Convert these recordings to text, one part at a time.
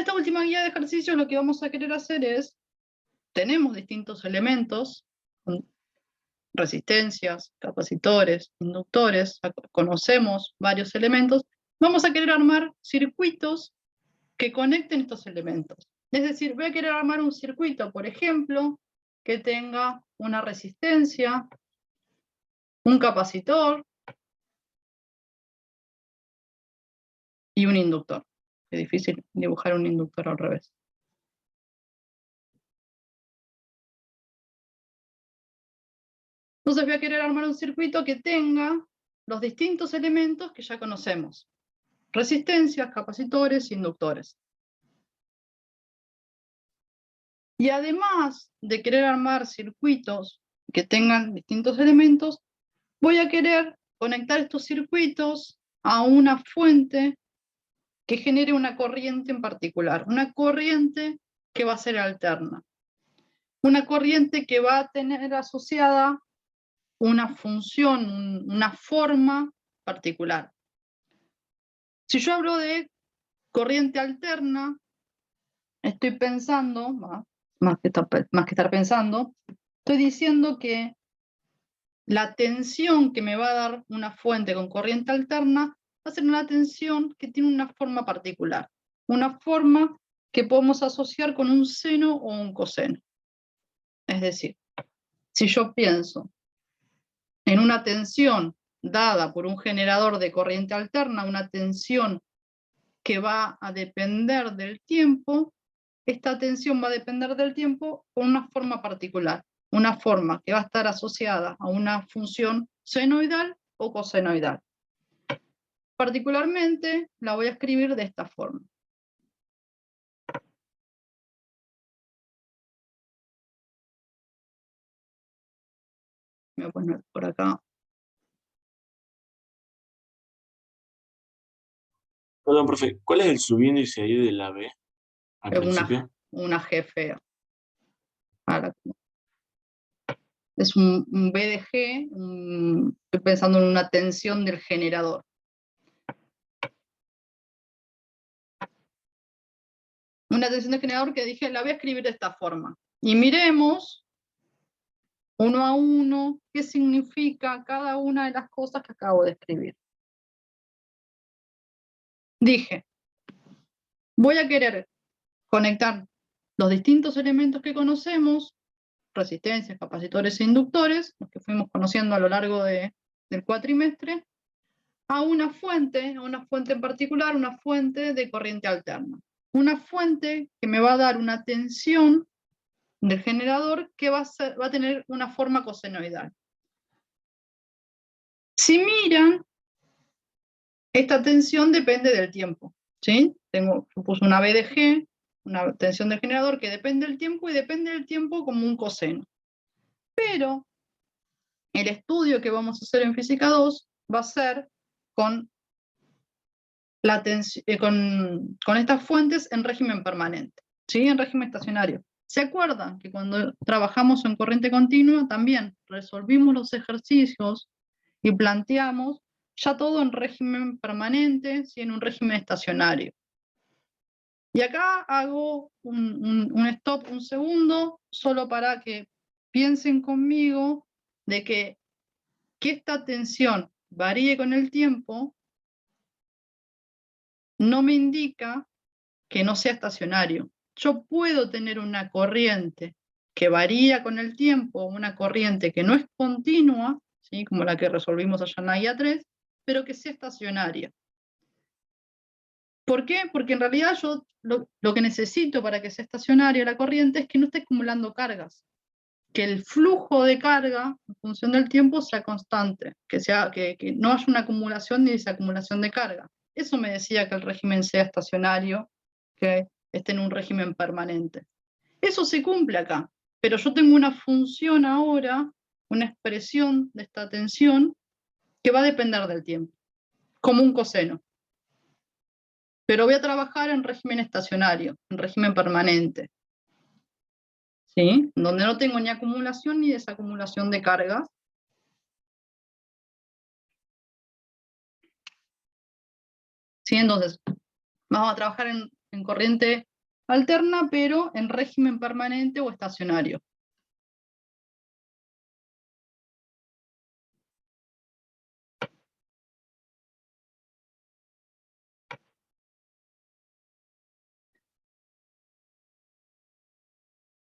esta última guía de ejercicios lo que vamos a querer hacer es, tenemos distintos elementos, resistencias, capacitores, inductores, conocemos varios elementos, vamos a querer armar circuitos que conecten estos elementos. Es decir, voy a querer armar un circuito, por ejemplo, que tenga una resistencia, un capacitor y un inductor. Es difícil dibujar un inductor al revés. Entonces voy a querer armar un circuito que tenga los distintos elementos que ya conocemos. Resistencias, capacitores, inductores. Y además de querer armar circuitos que tengan distintos elementos, voy a querer conectar estos circuitos a una fuente que genere una corriente en particular. Una corriente que va a ser alterna. Una corriente que va a tener asociada una función, una forma particular. Si yo hablo de corriente alterna, estoy pensando, más que estar pensando, estoy diciendo que la tensión que me va a dar una fuente con corriente alterna va a ser una tensión que tiene una forma particular. Una forma que podemos asociar con un seno o un coseno. Es decir, si yo pienso en una tensión dada por un generador de corriente alterna, una tensión que va a depender del tiempo, esta tensión va a depender del tiempo con una forma particular, una forma que va a estar asociada a una función senoidal o cosenoidal. Particularmente la voy a escribir de esta forma. Voy a poner por acá. Perdón, profe, ¿cuál es el subíndice ahí de la B al principio? Una G fea. Ahora, es un B de G, estoy pensando en una tensión del generador. Una tensión del generador que dije, la voy a escribir de esta forma. Y miremos, uno a uno, qué significa cada una de las cosas que acabo de escribir. Dije, voy a querer conectar los distintos elementos que conocemos, resistencias, capacitores e inductores, los que fuimos conociendo a lo largo del cuatrimestre, a una fuente en particular, una fuente de corriente alterna. Una fuente que me va a dar una tensión del generador que va a tener una forma cosenoidal. Si miran, esta tensión depende del tiempo, ¿sí? Yo puse una B de G, una tensión del generador que depende del tiempo y depende del tiempo como un coseno. Pero el estudio que vamos a hacer en Física 2 va a ser con estas fuentes en régimen permanente, ¿sí? En régimen estacionario. ¿Se acuerdan que cuando trabajamos en corriente continua también resolvimos los ejercicios y planteamos ya todo en régimen permanente, ¿sí? En un régimen estacionario? Y acá hago un stop un segundo, solo para que piensen conmigo de que esta tensión varíe con el tiempo no me indica que no sea estacionario. Yo puedo tener una corriente que varía con el tiempo, una corriente que no es continua, ¿sí? Como la que resolvimos allá en la guía 3, pero que sea estacionaria. ¿Por qué? Porque en realidad yo lo que necesito para que sea estacionaria la corriente es que no esté acumulando cargas, que el flujo de carga en función del tiempo sea constante, que no haya una acumulación ni desacumulación de carga. Eso me decía que el régimen sea estacionario, que esté en un régimen permanente. Eso se cumple acá, pero yo tengo una función ahora, una expresión de esta tensión que va a depender del tiempo, como un coseno. Pero voy a trabajar en régimen estacionario, en régimen permanente, ¿sí? Donde no tengo ni acumulación ni desacumulación de cargas. ¿Sí? Entonces, vamos a trabajar en corriente alterna, pero en régimen permanente o estacionario.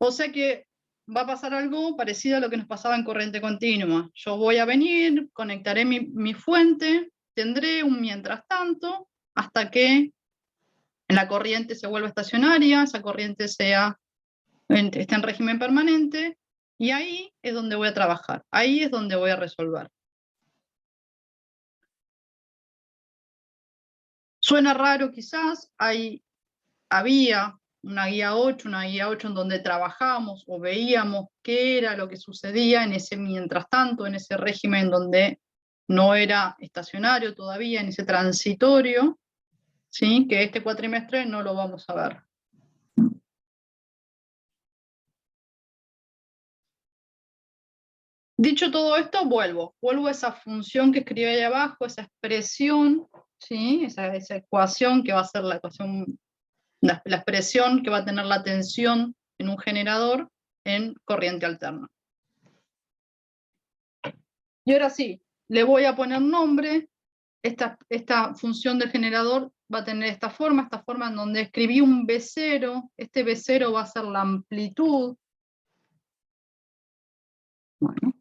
O sea que va a pasar algo parecido a lo que nos pasaba en corriente continua. Yo voy a venir, conectaré mi fuente, tendré un mientras tanto, hasta que la corriente se vuelva estacionaria, esa corriente esté en régimen permanente, y ahí es donde voy a trabajar, ahí es donde voy a resolver. Suena raro quizás, había una guía 8 en donde trabajamos o veíamos qué era lo que sucedía en ese mientras tanto, en ese régimen donde no era estacionario todavía, en ese transitorio, ¿sí? Que este cuatrimestre no lo vamos a ver. Dicho todo esto, vuelvo a esa función que escribí ahí abajo, esa expresión, ¿sí? Esa ecuación que va a ser la ecuación, la expresión que va a tener la tensión en un generador en corriente alterna. Y ahora sí, le voy a poner nombre. Esta función del generador va a tener esta forma en donde escribí un V0. Este V0 va a ser la amplitud. Bueno.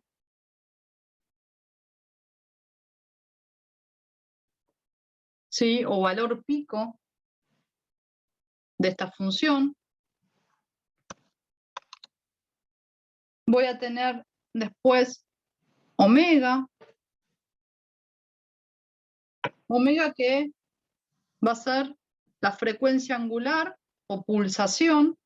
¿Sí? O valor pico de esta función. Voy a tener después omega. Omega que va a ser la frecuencia angular o pulsación.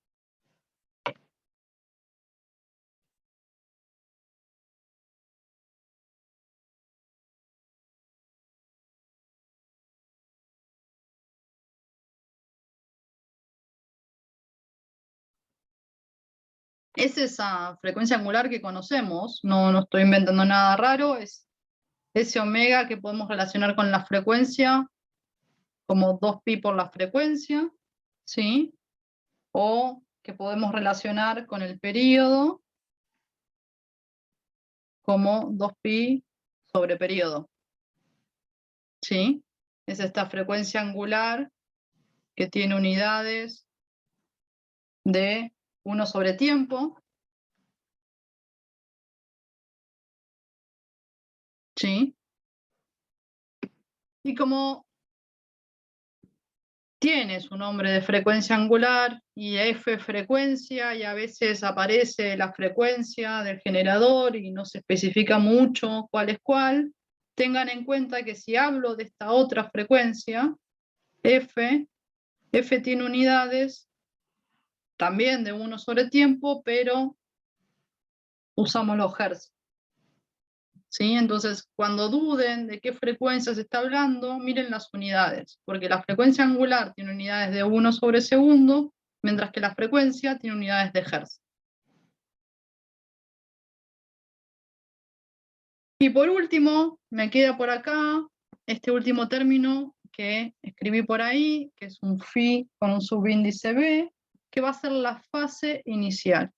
Es esa frecuencia angular que conocemos, no estoy inventando nada raro, es ese omega que podemos relacionar con la frecuencia como 2pi por la frecuencia, ¿sí? O que podemos relacionar con el periodo como 2pi sobre periodo, ¿sí? Es esta frecuencia angular que tiene unidades de 1 sobre tiempo, ¿sí? Y como tiene su nombre de frecuencia angular y f frecuencia, y a veces aparece la frecuencia del generador y no se especifica mucho cuál es cuál, tengan en cuenta que si hablo de esta otra frecuencia, f tiene unidades también de 1 sobre tiempo, pero usamos los hertz. ¿Sí? Entonces, cuando duden de qué frecuencia se está hablando, miren las unidades, porque la frecuencia angular tiene unidades de 1 sobre segundo, mientras que la frecuencia tiene unidades de hertz. Y por último, me queda por acá este último término que escribí por ahí, que es un phi con un subíndice b, que va a ser la fase inicial.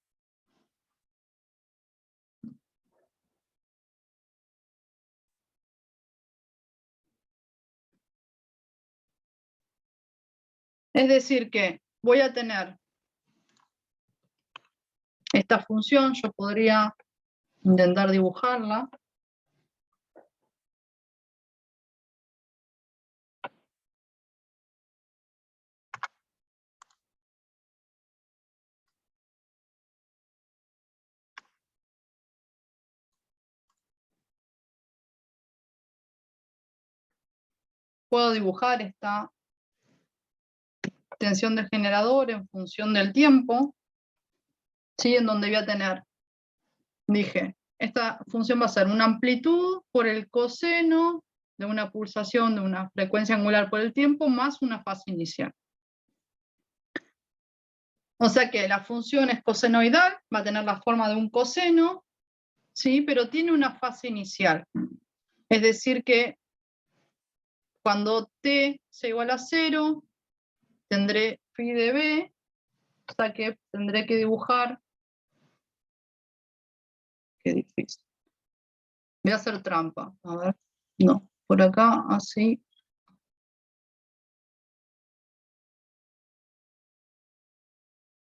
Es decir que voy a tener esta función, yo podría intentar dibujarla. Puedo dibujar esta tensión del generador en función del tiempo, ¿sí? En donde voy a tener, dije, esta función va a ser una amplitud por el coseno de una pulsación de una frecuencia angular por el tiempo más una fase inicial. O sea que la función es cosenoidal, va a tener la forma de un coseno, ¿sí? Pero tiene una fase inicial. Es decir que cuando t sea igual a 0, tendré phi de b, sea que tendré que dibujar. Qué difícil. Voy a hacer trampa. A ver. No, por acá, así.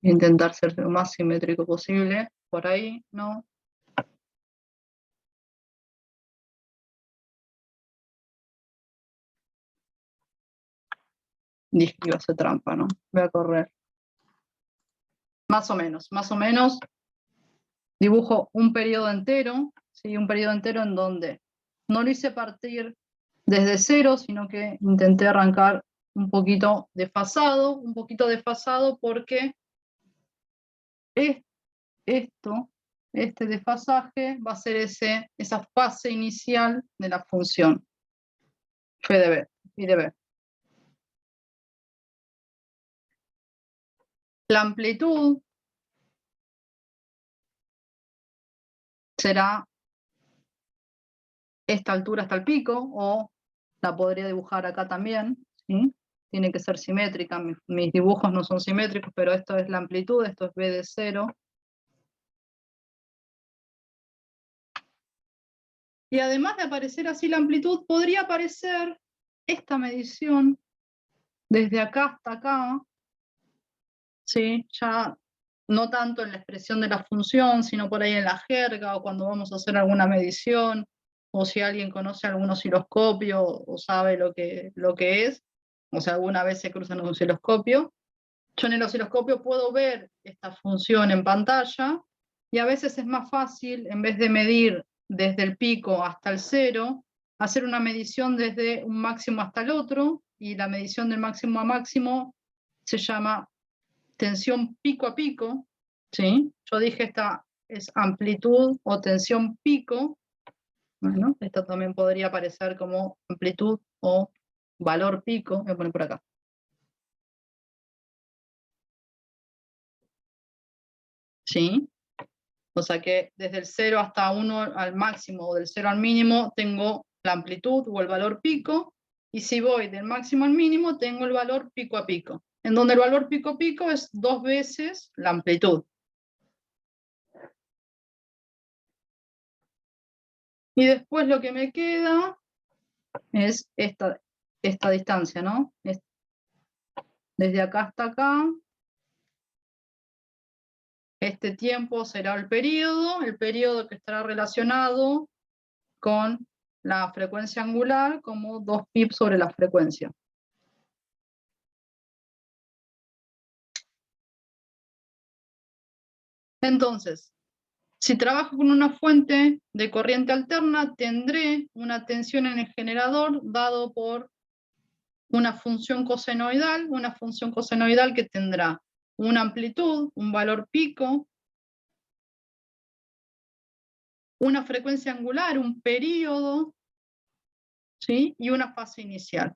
Intentar ser lo más simétrico posible. Por ahí, no. Dije que iba a hacer trampa, ¿no? Voy a correr. Más o menos. Dibujo un periodo entero, ¿sí? Un periodo entero en donde no lo hice partir desde cero, sino que intenté arrancar un poquito desfasado porque este desfasaje va a ser esa fase inicial de la función. F de B y de B. La amplitud será esta altura hasta el pico, o la podría dibujar acá también, ¿sí? Tiene que ser simétrica, mis dibujos no son simétricos, pero esto es la amplitud, esto es B de 0. Y además de aparecer así la amplitud, podría aparecer esta medición desde acá hasta acá, ¿sí? Ya no tanto en la expresión de la función, sino por ahí en la jerga, o cuando vamos a hacer alguna medición, o si alguien conoce algún osciloscopio, o sabe lo que es, o sea, alguna vez se cruzan un osciloscopio. Yo en el osciloscopio puedo ver esta función en pantalla, y a veces es más fácil, en vez de medir desde el pico hasta el cero, hacer una medición desde un máximo hasta el otro, y la medición del máximo a máximo se llama tensión pico a pico, ¿sí? Yo dije esta es amplitud o tensión pico. Bueno, esto también podría aparecer como amplitud o valor pico. Voy a poner por acá. ¿Sí? O sea que desde el 0 hasta 1 al máximo o del 0 al mínimo tengo la amplitud o el valor pico, y si voy del máximo al mínimo tengo el valor pico a pico, en donde el valor pico a pico es 2 veces la amplitud. Y después lo que me queda es esta distancia, ¿no? Desde acá hasta acá. Este tiempo será el periodo que estará relacionado con la frecuencia angular como 2π sobre la frecuencia. Entonces, si trabajo con una fuente de corriente alterna, tendré una tensión en el generador dado por una función cosenoidal que tendrá una amplitud, un valor pico, una frecuencia angular, un período, ¿sí? Y una fase inicial.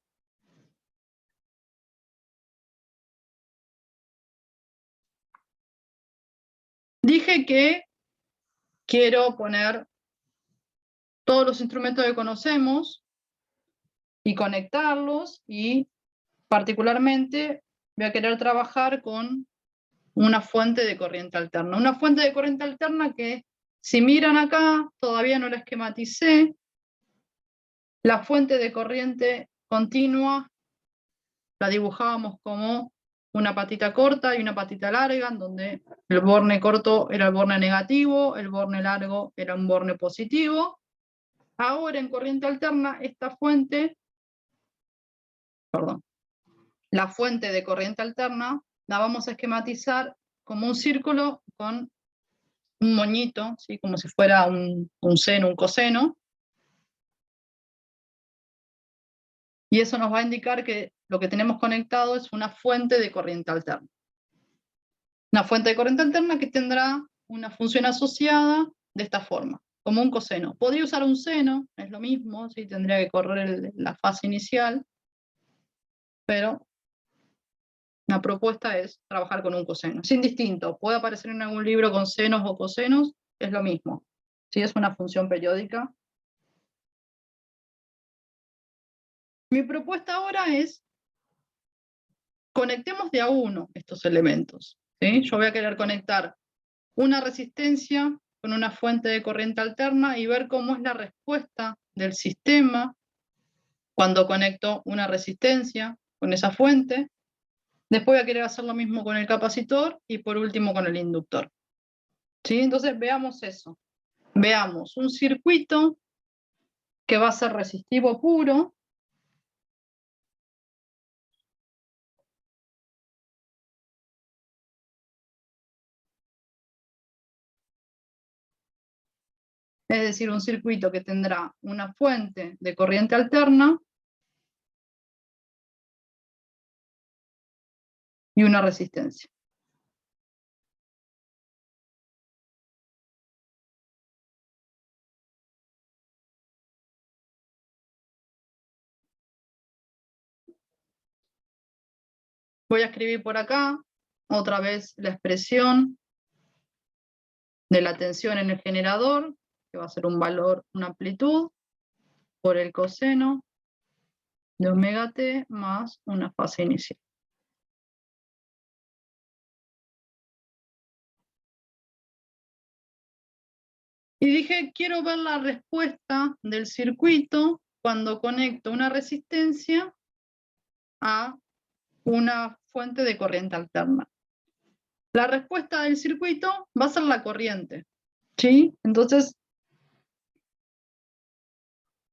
Dije que quiero poner todos los instrumentos que conocemos y conectarlos, y particularmente voy a querer trabajar con una fuente de corriente alterna. Una fuente de corriente alterna que, si miran acá, todavía no la esquematicé. La fuente de corriente continua la dibujábamos como una patita corta y una patita larga, en donde el borne corto era el borne negativo, el borne largo era un borne positivo. Ahora en corriente alterna, la fuente de corriente alterna la vamos a esquematizar como un círculo con un moñito, ¿sí? Como si fuera un seno, un coseno. Y eso nos va a indicar que lo que tenemos conectado es una fuente de corriente alterna. Una fuente de corriente alterna que tendrá una función asociada de esta forma, como un coseno. Podría usar un seno, es lo mismo, ¿sí? Tendría que correr la fase inicial, pero la propuesta es trabajar con un coseno. Es indistinto, puede aparecer en algún libro con senos o cosenos, es lo mismo. ¿Sí? Es una función periódica. Mi propuesta ahora es: conectemos de a uno estos elementos. ¿sí? Yo voy a querer conectar una resistencia con una fuente de corriente alterna y ver cómo es la respuesta del sistema cuando conecto una resistencia con esa fuente. Después voy a querer hacer lo mismo con el capacitor y por último con el inductor. ¿Sí? Entonces veamos eso. Veamos un circuito que va a ser resistivo puro. Es decir, un circuito que tendrá una fuente de corriente alterna y una resistencia. Voy a escribir por acá otra vez la expresión de la tensión en el generador, que va a ser un valor, una amplitud, por el coseno de omega t más una fase inicial. Y dije, quiero ver la respuesta del circuito cuando conecto una resistencia a una fuente de corriente alterna. La respuesta del circuito va a ser la corriente, ¿sí? Entonces,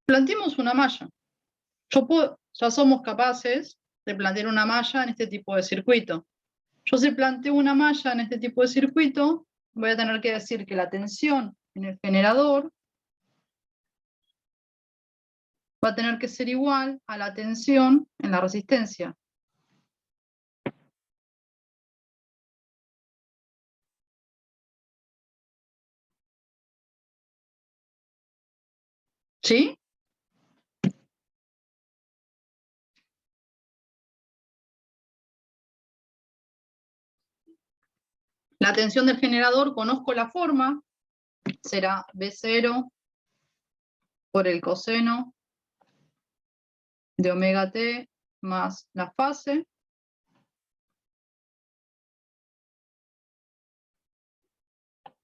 planteemos una malla. Ya somos capaces de plantear una malla en este tipo de circuito. Yo si planteo una malla en este tipo de circuito, voy a tener que decir que la tensión en el generador va a tener que ser igual a la tensión en la resistencia. ¿Sí? La tensión del generador, conozco la forma, será B0 por el coseno de omega t más la fase.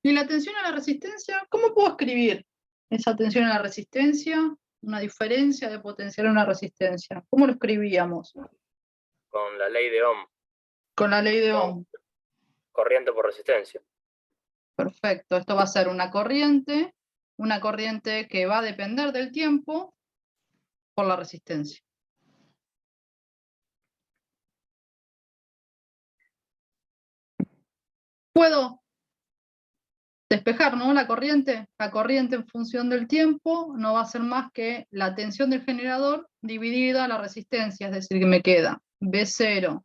Y la tensión a la resistencia, ¿cómo puedo escribir esa tensión a la resistencia? Una diferencia de potencial a una resistencia. ¿Cómo lo escribíamos? Con la ley de Ohm. Con la ley de Ohm. Corriente por resistencia. Perfecto. Esto va a ser una corriente que va a depender del tiempo por la resistencia. Puedo despejar, ¿no? La corriente en función del tiempo no va a ser más que la tensión del generador dividida la resistencia, es decir, que me queda B0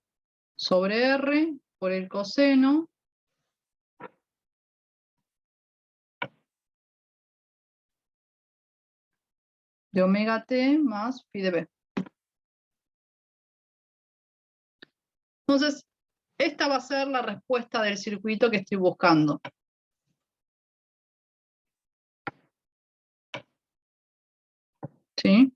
sobre R por el coseno de omega t más phi de B. Entonces, esta va a ser la respuesta del circuito que estoy buscando. ¿Sí?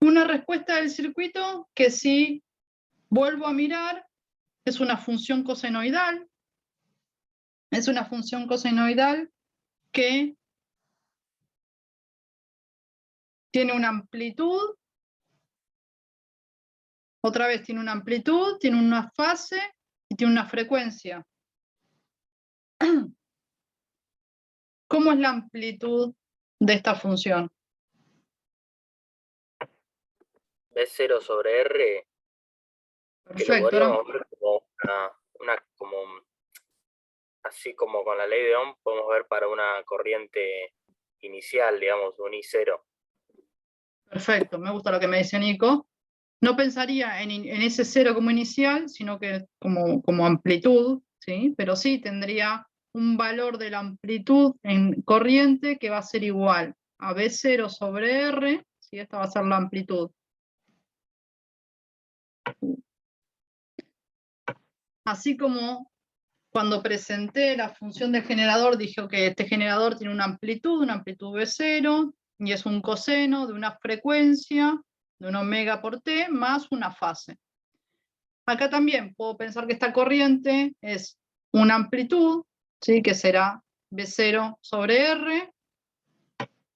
Una respuesta del circuito que si vuelvo a mirar es una función cosenoidal. Es una función cosenoidal que tiene una amplitud, otra vez tiene una amplitud, tiene una fase y tiene una frecuencia. ¿Cómo es la amplitud de esta función? B0 sobre R, que lo Perfecto. podríamos ver como como así como con la ley de Ohm podemos ver para una corriente inicial, digamos, un I0. Perfecto, me gusta lo que me dice Nico. No pensaría en ese cero como inicial, sino que como amplitud, ¿sí? Pero sí tendría un valor de la amplitud en corriente que va a ser igual a B0 sobre R, ¿sí? Esta va a ser la amplitud. Así como Cuando presenté la función del generador, dije que este generador tiene una amplitud V0, y es un coseno de una frecuencia de un omega por t más una fase. Acá también puedo pensar que esta corriente es una amplitud, ¿sí? Que será V0 sobre R,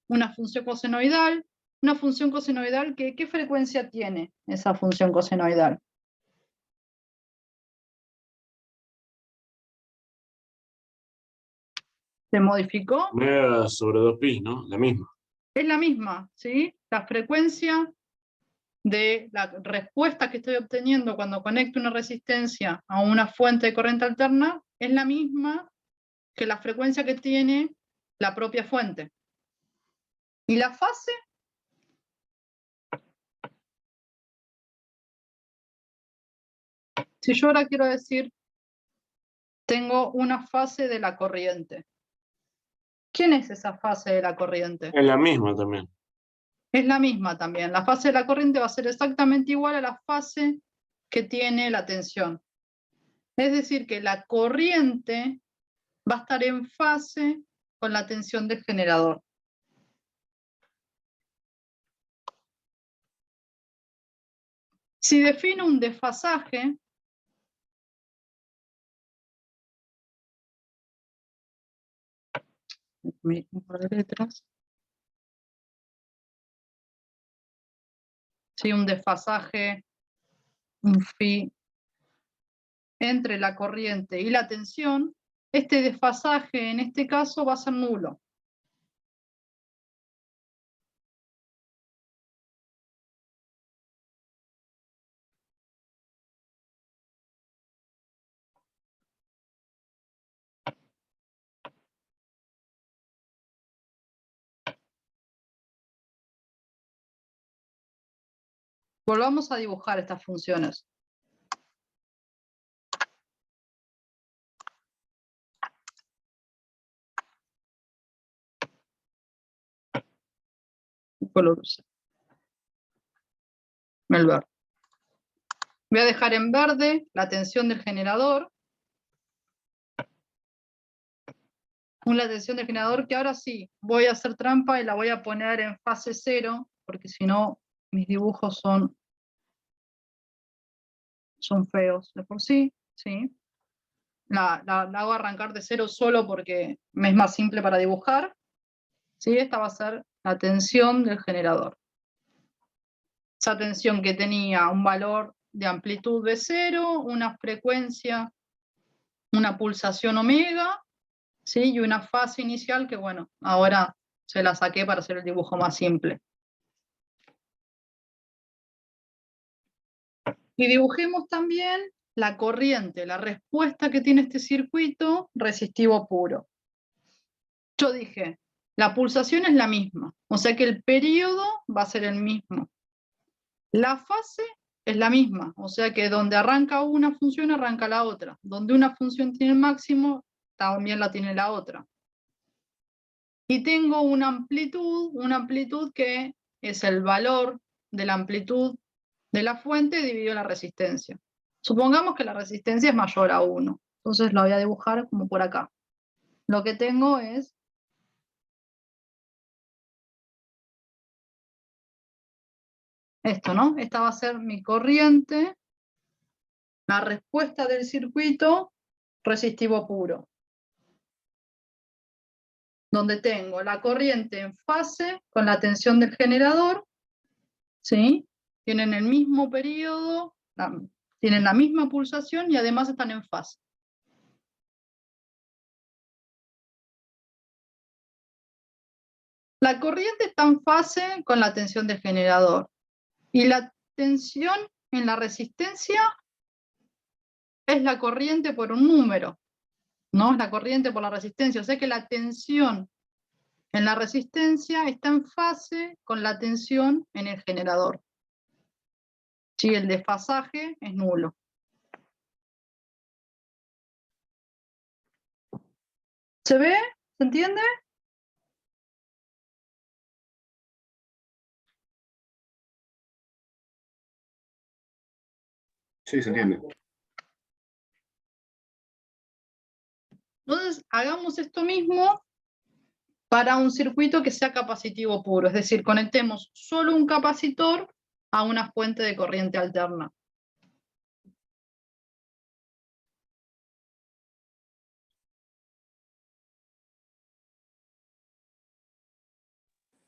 una función cosenoidal. Una función cosenoidal que, ¿qué frecuencia tiene esa función cosenoidal? ¿Se modificó? Omega sobre 2pi, ¿no? La misma. Es la misma, ¿sí? La frecuencia de la respuesta que estoy obteniendo cuando conecto una resistencia a una fuente de corriente alterna es la misma que la frecuencia que tiene la propia fuente. ¿Y la fase? Si yo ahora quiero decir, tengo una fase de la corriente. ¿Quién es esa fase de la corriente? Es la misma también. Es la misma también. La fase de la corriente va a ser exactamente igual a la fase que tiene la tensión. Es decir, que la corriente va a estar en fase con la tensión del generador. Si defino un desfasaje, un par de letras. Sí, un desfasaje, un phi entre la corriente y la tensión, este desfasaje en este caso va a ser nulo. Volvamos a dibujar estas funciones. Color el verde. Voy a dejar en verde la tensión del generador. Una tensión del generador que ahora sí voy a hacer trampa y la voy a poner en fase 0, porque si no mis dibujos son feos de por sí. ¿Sí? La hago arrancar de 0 solo porque me es más simple para dibujar. ¿Sí? Esta va a ser la tensión del generador. Esa tensión que tenía un valor de amplitud V0, una frecuencia, una pulsación omega, ¿sí? Y una fase inicial que, bueno, ahora se la saqué para hacer el dibujo más simple. Y dibujemos también la corriente, la respuesta que tiene este circuito resistivo puro. Yo dije, la pulsación es la misma, o sea que el periodo va a ser el mismo. La fase es la misma, o sea que donde arranca una función, arranca la otra. Donde una función tiene el máximo, también la tiene la otra. Y tengo una amplitud que es el valor de la amplitud de la fuente dividido la resistencia. Supongamos que la resistencia es mayor a 1, entonces lo voy a dibujar como por acá. Lo que tengo es esto, ¿no? Esta va a ser mi corriente, la respuesta del circuito resistivo puro, donde tengo la corriente en fase con la tensión del generador, ¿sí? Tienen el mismo periodo, tienen la misma pulsación y además están en fase. La corriente está en fase con la tensión del generador y la tensión en la resistencia es la corriente por un número, ¿no? Es la corriente por la resistencia, o sea que la tensión en la resistencia está en fase con la tensión en el generador. Sí, el desfasaje es nulo. ¿Se ve? ¿Se entiende? Sí, se entiende. Entonces, hagamos esto mismo para un circuito que sea capacitivo puro, es decir, conectemos solo un capacitor a una fuente de corriente alterna.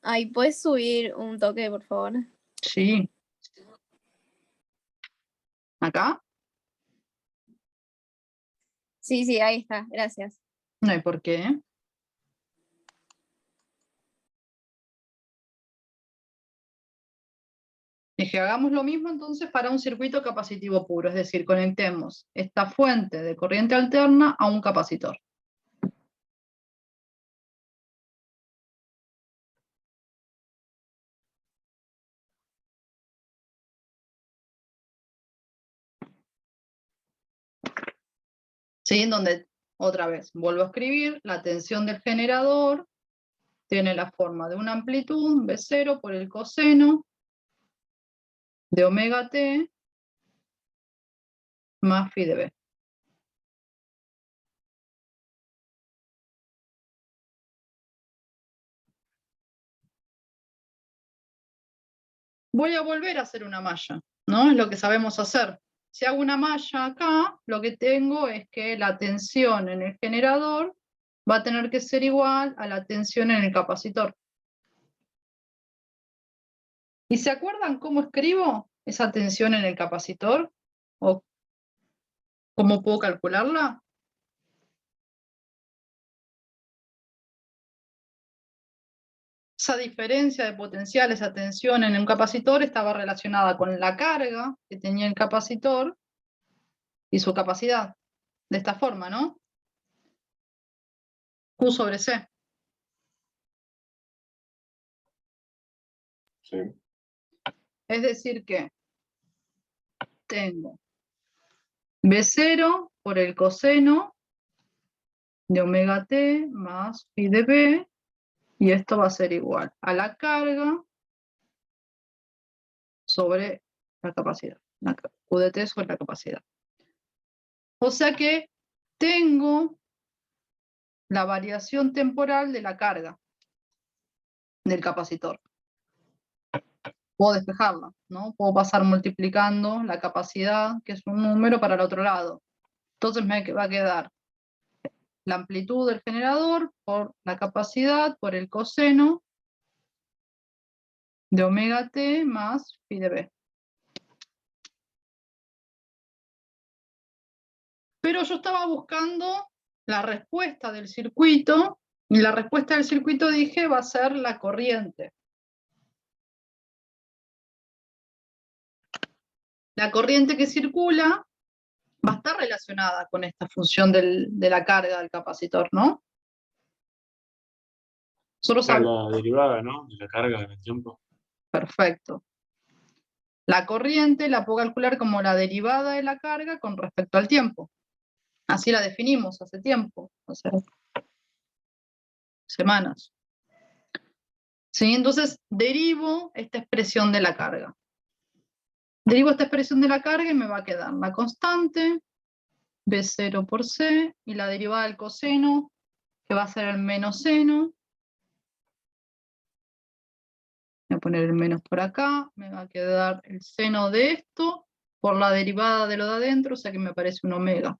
Ahí puedes subir un toque, por favor. Sí. ¿Acá? Sí, sí, ahí está, gracias. No hay por qué. Dije, hagamos lo mismo entonces para un circuito capacitivo puro, es decir, conectemos esta fuente de corriente alterna a un capacitor. ¿Sí? En donde, otra vez, vuelvo a escribir, la tensión del generador tiene la forma de una amplitud, B0 por el coseno de omega t más phi de B. Voy a volver a hacer una malla, ¿no? Es lo que sabemos hacer. Si hago una malla acá, lo que tengo es que la tensión en el generador va a tener que ser igual a la tensión en el capacitor. ¿Y se acuerdan cómo escribo esa tensión en el capacitor? ¿O cómo puedo calcularla? Esa diferencia de potencial, esa tensión en un capacitor estaba relacionada con la carga que tenía el capacitor y su capacidad. De esta forma, ¿no? Q sobre C. Sí. Es decir que tengo B0 por el coseno de omega t más phi de B, y esto va a ser igual a la carga sobre la capacidad, la Q de T sobre la capacidad. O sea que tengo la variación temporal de la carga del capacitor. Puedo despejarla, ¿no? Puedo pasar multiplicando la capacidad, que es un número, para el otro lado. Entonces me va a quedar la amplitud del generador por la capacidad por el coseno de omega t más phi de B. Pero yo estaba buscando la respuesta del circuito, y la respuesta del circuito, dije, va a ser la corriente. La corriente que circula va a estar relacionada con esta función de la carga del capacitor, ¿no? Solo La derivada, ¿no? De la carga en el tiempo. Perfecto. La corriente la puedo calcular como la derivada de la carga con respecto al tiempo. Así la definimos hace tiempo, hace semanas. ¿Sí? Entonces derivo esta expresión de la carga. Derivo esta expresión de la carga y me va a quedar la constante, B0 por C, y la derivada del coseno, que va a ser el menos seno. Voy a poner el menos por acá, me va a quedar el seno de esto por la derivada de lo de adentro, o sea que me parece un omega.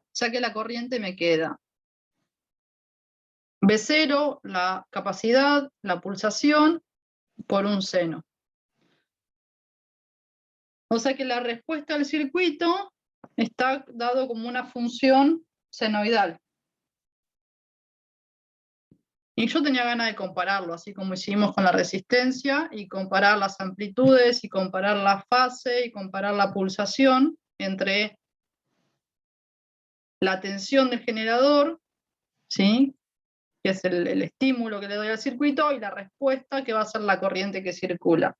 O sea que la corriente me queda B0, la capacidad, la pulsación, por un seno. O sea que la respuesta al circuito está dado como una función senoidal. Y yo tenía ganas de compararlo, así como hicimos con la resistencia, y comparar las amplitudes, y comparar la fase, y comparar la pulsación entre la tensión del generador, ¿sí? Que es el estímulo que le doy al circuito, y la respuesta, que va a ser la corriente que circula.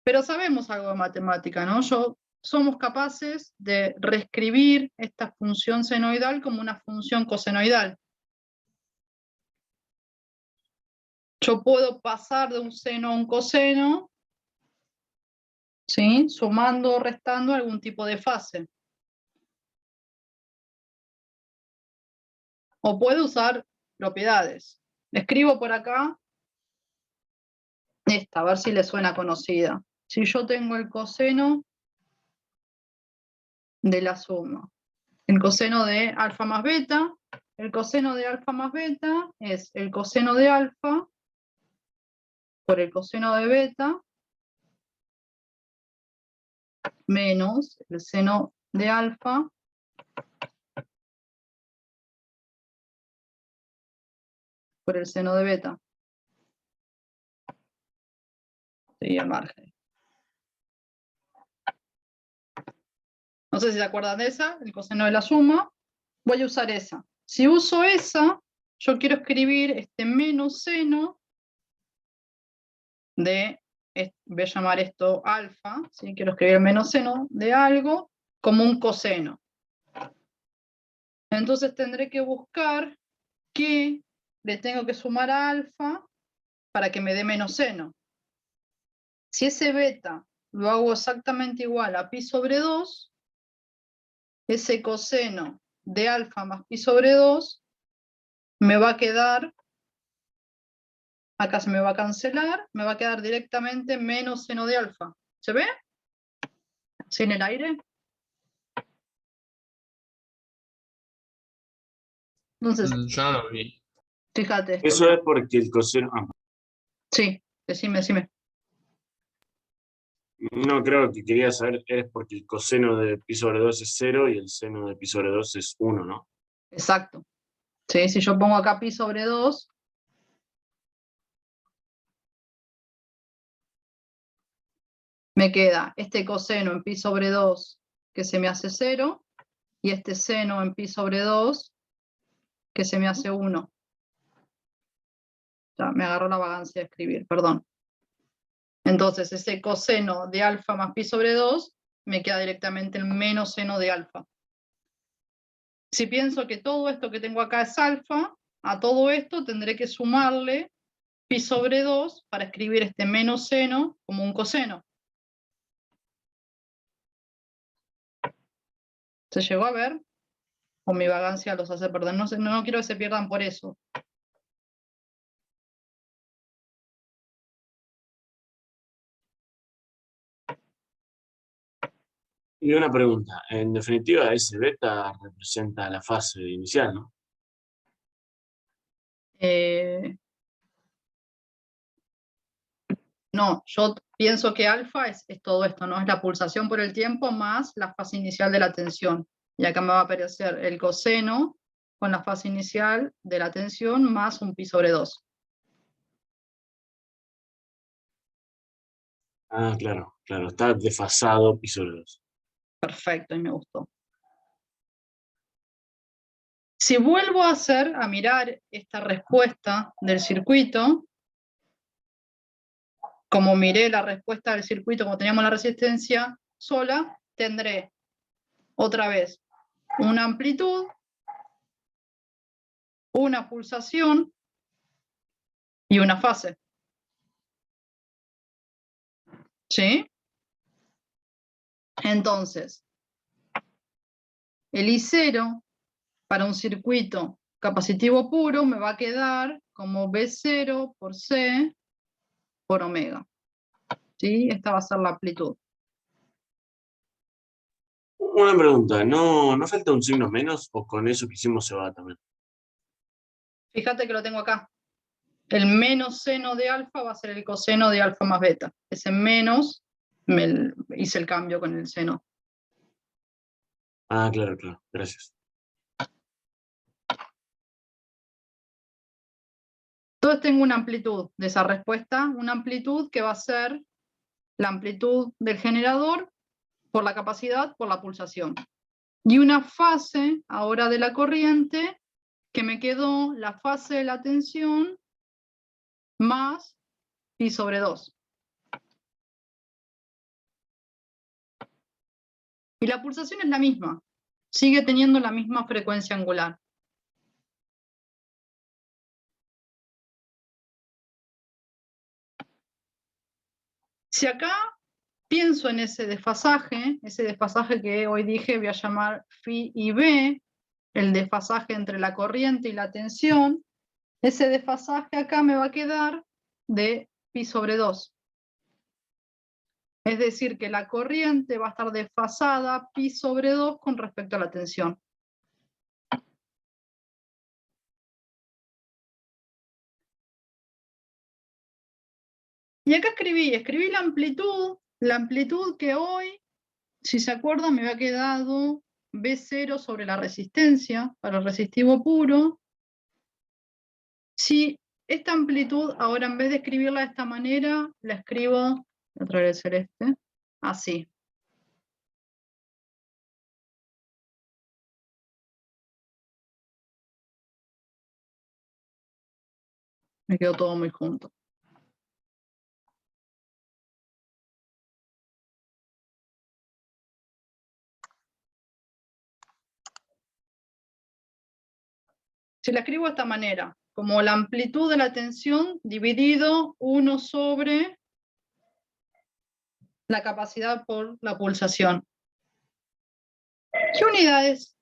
Pero sabemos algo de matemática, ¿no? Yo somos capaces de reescribir esta función senoidal como una función cosenoidal. Yo puedo pasar de un seno a un coseno, ¿sí? Sumando o restando algún tipo de fase. O puedo usar propiedades. Escribo por acá esta, a ver si le suena conocida. Si yo tengo el coseno de la suma, el coseno de alfa más beta, el coseno de alfa más beta es el coseno de alfa por el coseno de beta menos el seno de alfa por el seno de beta. Sí, al margen. No sé si se acuerdan de esa, el coseno de la suma. Voy a usar esa. Si uso esa, yo quiero escribir este menos seno de, voy a llamar esto alfa, ¿sí? Quiero escribir el menos seno de algo como un coseno. Entonces tendré que buscar qué le tengo que sumar a alfa para que me dé menos seno. Si ese beta lo hago exactamente igual a pi sobre 2, ese coseno de alfa más pi sobre 2 me va a quedar, acá se me va a cancelar, me va a quedar directamente menos seno de alfa. ¿Se ve? ¿Sin el aire? Entonces, Yo no lo vi. fíjate esto. Eso Mira. es porque el coseno... Sí, decime. no, creo que quería saber, es porque el coseno de pi sobre 2 es 0 y el seno de pi sobre 2 es 1, ¿no? Exacto. Sí, si yo pongo acá pi sobre 2, me queda este coseno en pi sobre 2 que se me hace 0 y este seno en pi sobre 2 que se me hace 1. Ya me agarró la vagancia de escribir, perdón. Entonces ese coseno de alfa más pi sobre 2 me queda directamente el menos seno de alfa. Si pienso que todo esto que tengo acá es alfa, a todo esto tendré que sumarle pi sobre 2 para escribir este menos seno como un coseno. ¿Se llegó a ver? O mi vagancia los hace perder. No sé, no quiero que se pierdan por eso. Y una pregunta, en definitiva, ese beta representa la fase inicial, ¿no? No, yo pienso que alfa es todo esto, ¿no? Es la pulsación por el tiempo más la fase inicial de la tensión. Y acá me va a aparecer el coseno con la fase inicial de la tensión más un pi sobre 2. Ah, claro, está desfasado pi sobre 2. Perfecto, y me gustó. Si vuelvo a mirar esta respuesta del circuito, como miré la respuesta del circuito, como teníamos la resistencia sola, tendré otra vez una amplitud, una pulsación y una fase. ¿Sí? Entonces, el I0 para un circuito capacitivo puro me va a quedar como B0 por C por omega. ¿Sí? Esta va a ser la amplitud. Una pregunta, ¿no falta un signo menos o con eso que hicimos se va también? Fíjate que lo tengo acá. El menos seno de alfa va a ser el coseno de alfa más beta. Ese menos, hice el cambio con el seno. Ah, claro, gracias. Entonces tengo una amplitud de esa respuesta, una amplitud que va a ser la amplitud del generador por la capacidad, por la pulsación. Y una fase ahora de la corriente que me quedó la fase de la tensión más pi sobre 2. Y la pulsación es la misma, sigue teniendo la misma frecuencia angular. Si acá pienso en ese desfasaje que hoy dije voy a llamar phi y b, el desfasaje entre la corriente y la tensión, ese desfasaje acá me va a quedar de pi sobre 2. Es decir, que la corriente va a estar desfasada pi sobre 2 con respecto a la tensión. Y acá escribí la amplitud que hoy, si se acuerdan, me había quedado B0 sobre la resistencia para el resistivo puro. Si esta amplitud, ahora en vez de escribirla de esta manera, la escribo, voy a traer el celeste, así. Me quedó todo muy junto. Si la escribo de esta manera, como la amplitud de la tensión dividido 1 sobre la capacidad por la pulsación. ¿Qué unidades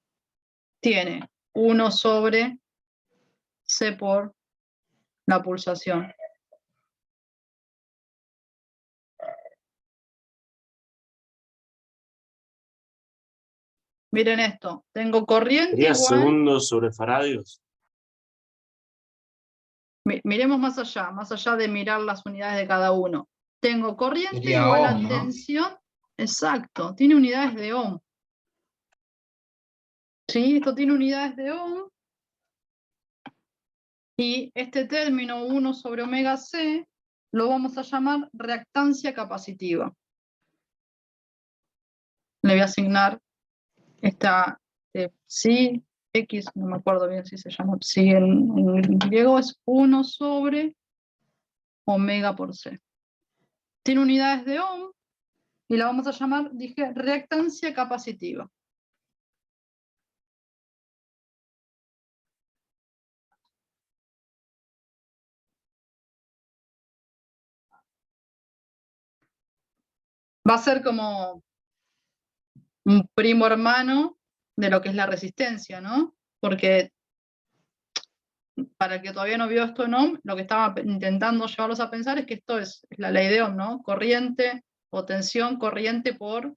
tiene 1 sobre C por la pulsación? Miren esto, tengo corriente ¿Sería igual. segundos sobre faradios? Miremos más allá de mirar las unidades de cada uno. Tengo corriente Sería igual a ohm, ¿no? tensión. Exacto, tiene unidades de ohm. ¿Sí? Esto tiene unidades de ohm. Y este término 1 sobre omega C lo vamos a llamar reactancia capacitiva. Le voy a asignar esta psi x, no me acuerdo bien si se llama psi en griego, es 1 sobre omega por C. Tiene unidades de ohm y la vamos a llamar, dije, reactancia capacitiva. Va a ser como un primo hermano de lo que es la resistencia, ¿no? Porque para el que todavía no vio esto en Ohm, lo que estaba intentando llevarlos a pensar es que esto es la ley de Ohm, ¿no? Corriente o tensión corriente por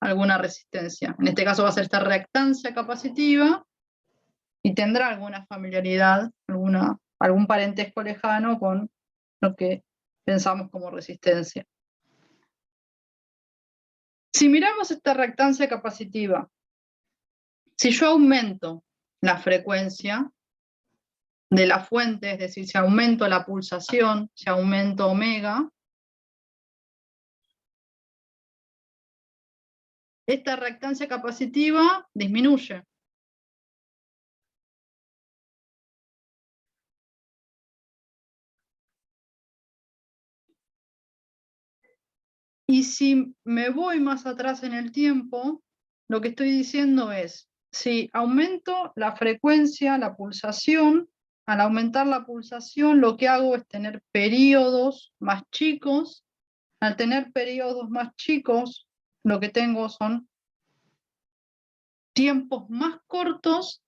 alguna resistencia. En este caso va a ser esta reactancia capacitiva y tendrá alguna familiaridad, algún parentesco lejano con lo que pensamos como resistencia. Si miramos esta reactancia capacitiva, si yo aumento la frecuencia de la fuente, es decir, si aumento la pulsación, si aumento omega, esta reactancia capacitiva disminuye. Y si me voy más atrás en el tiempo, lo que estoy diciendo es, si aumento la frecuencia, la pulsación, al aumentar la pulsación lo que hago es tener periodos más chicos. Al tener periodos más chicos, lo que tengo son tiempos más cortos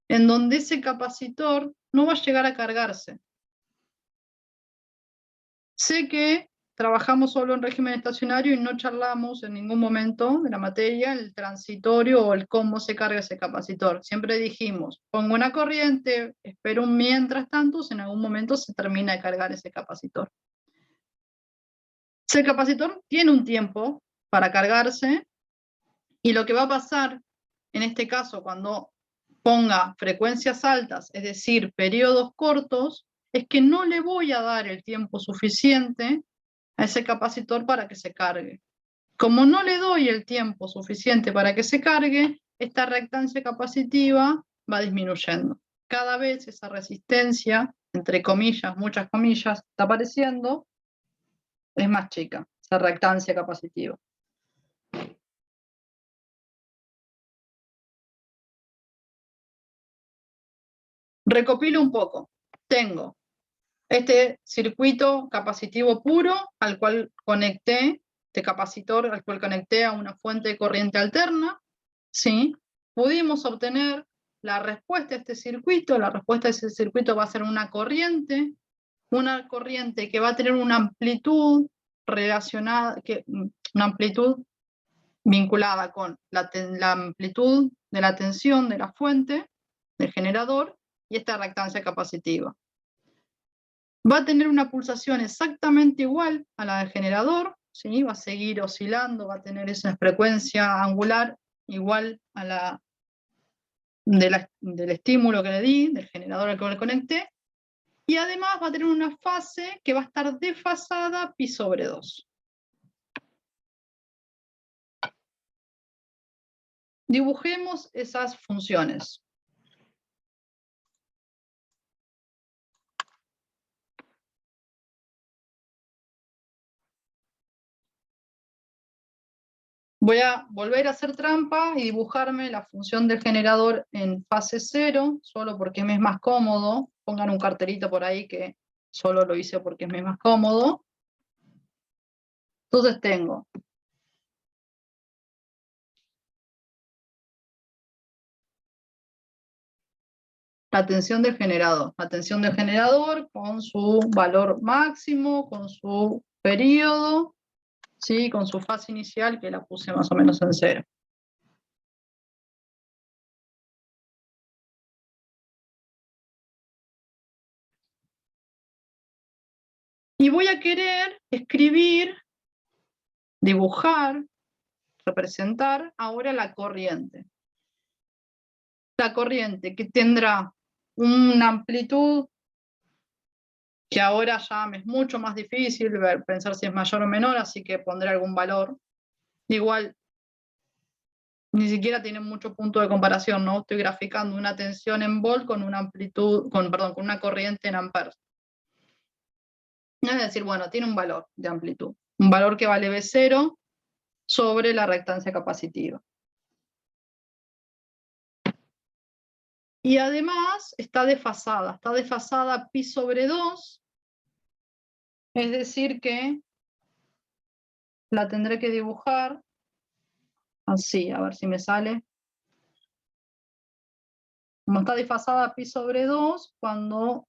en donde ese capacitor no va a llegar a cargarse. Sé que trabajamos solo en régimen estacionario y no charlamos en ningún momento de la materia, el transitorio o el cómo se carga ese capacitor. Siempre dijimos, pongo una corriente, espero un mientras tanto, en algún momento se termina de cargar ese capacitor. Ese capacitor tiene un tiempo para cargarse y lo que va a pasar en este caso cuando ponga frecuencias altas, es decir, periodos cortos, es que no le voy a dar el tiempo suficiente a ese capacitor para que se cargue. Como no le doy el tiempo suficiente para que se cargue, esta reactancia capacitiva va disminuyendo. Cada vez esa resistencia, entre comillas, muchas comillas, está apareciendo, es más chica, esa reactancia capacitiva. Recopilo un poco. Tengo este circuito capacitivo puro al cual conecté, este capacitor al cual conecté a una fuente de corriente alterna, ¿sí? Pudimos obtener la respuesta a este circuito. La respuesta a ese circuito va a ser una corriente que va a tener una amplitud relacionada, una amplitud vinculada con la amplitud de la tensión de la fuente, del generador, y esta reactancia capacitiva. Va a tener una pulsación exactamente igual a la del generador, ¿sí? Va a seguir oscilando, va a tener esa frecuencia angular igual a la del estímulo que le di, del generador al que le conecté, y además va a tener una fase que va a estar desfasada pi/2. Dibujemos esas funciones. Voy a volver a hacer trampa y dibujarme la función del generador en fase 0, solo porque me es más cómodo. Pongan un cartelito por ahí que solo lo hice porque me es más cómodo. Entonces tengo la tensión del generador. La tensión del generador con su valor máximo, con su periodo, ¿sí? Con su fase inicial, que la puse más o menos en 0. Y voy a querer escribir, dibujar, representar ahora la corriente. La corriente que tendrá una amplitud que ahora ya me es mucho más difícil pensar si es mayor o menor, así que pondré algún valor. Igual, ni siquiera tiene mucho punto de comparación, ¿no? Estoy graficando una tensión en volt con una amplitud, con una corriente en amperes. Es decir, bueno, tiene un valor de amplitud, un valor que vale V0 sobre la reactancia capacitiva. Y además está desfasada pi/2, es decir que la tendré que dibujar así, a ver si me sale. Como está desfasada pi/2, cuando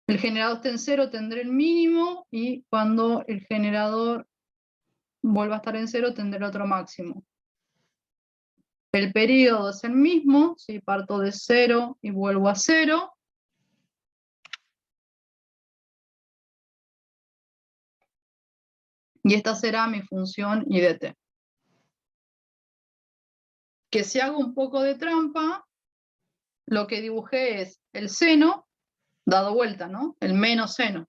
el generador esté en 0 tendré el mínimo, y cuando el generador vuelva a estar en 0 tendré otro máximo. El periodo es el mismo, si parto de 0 y vuelvo a 0. Y esta será mi función I de t. Que si hago un poco de trampa, lo que dibujé es el seno dado vuelta, ¿no? El menos seno,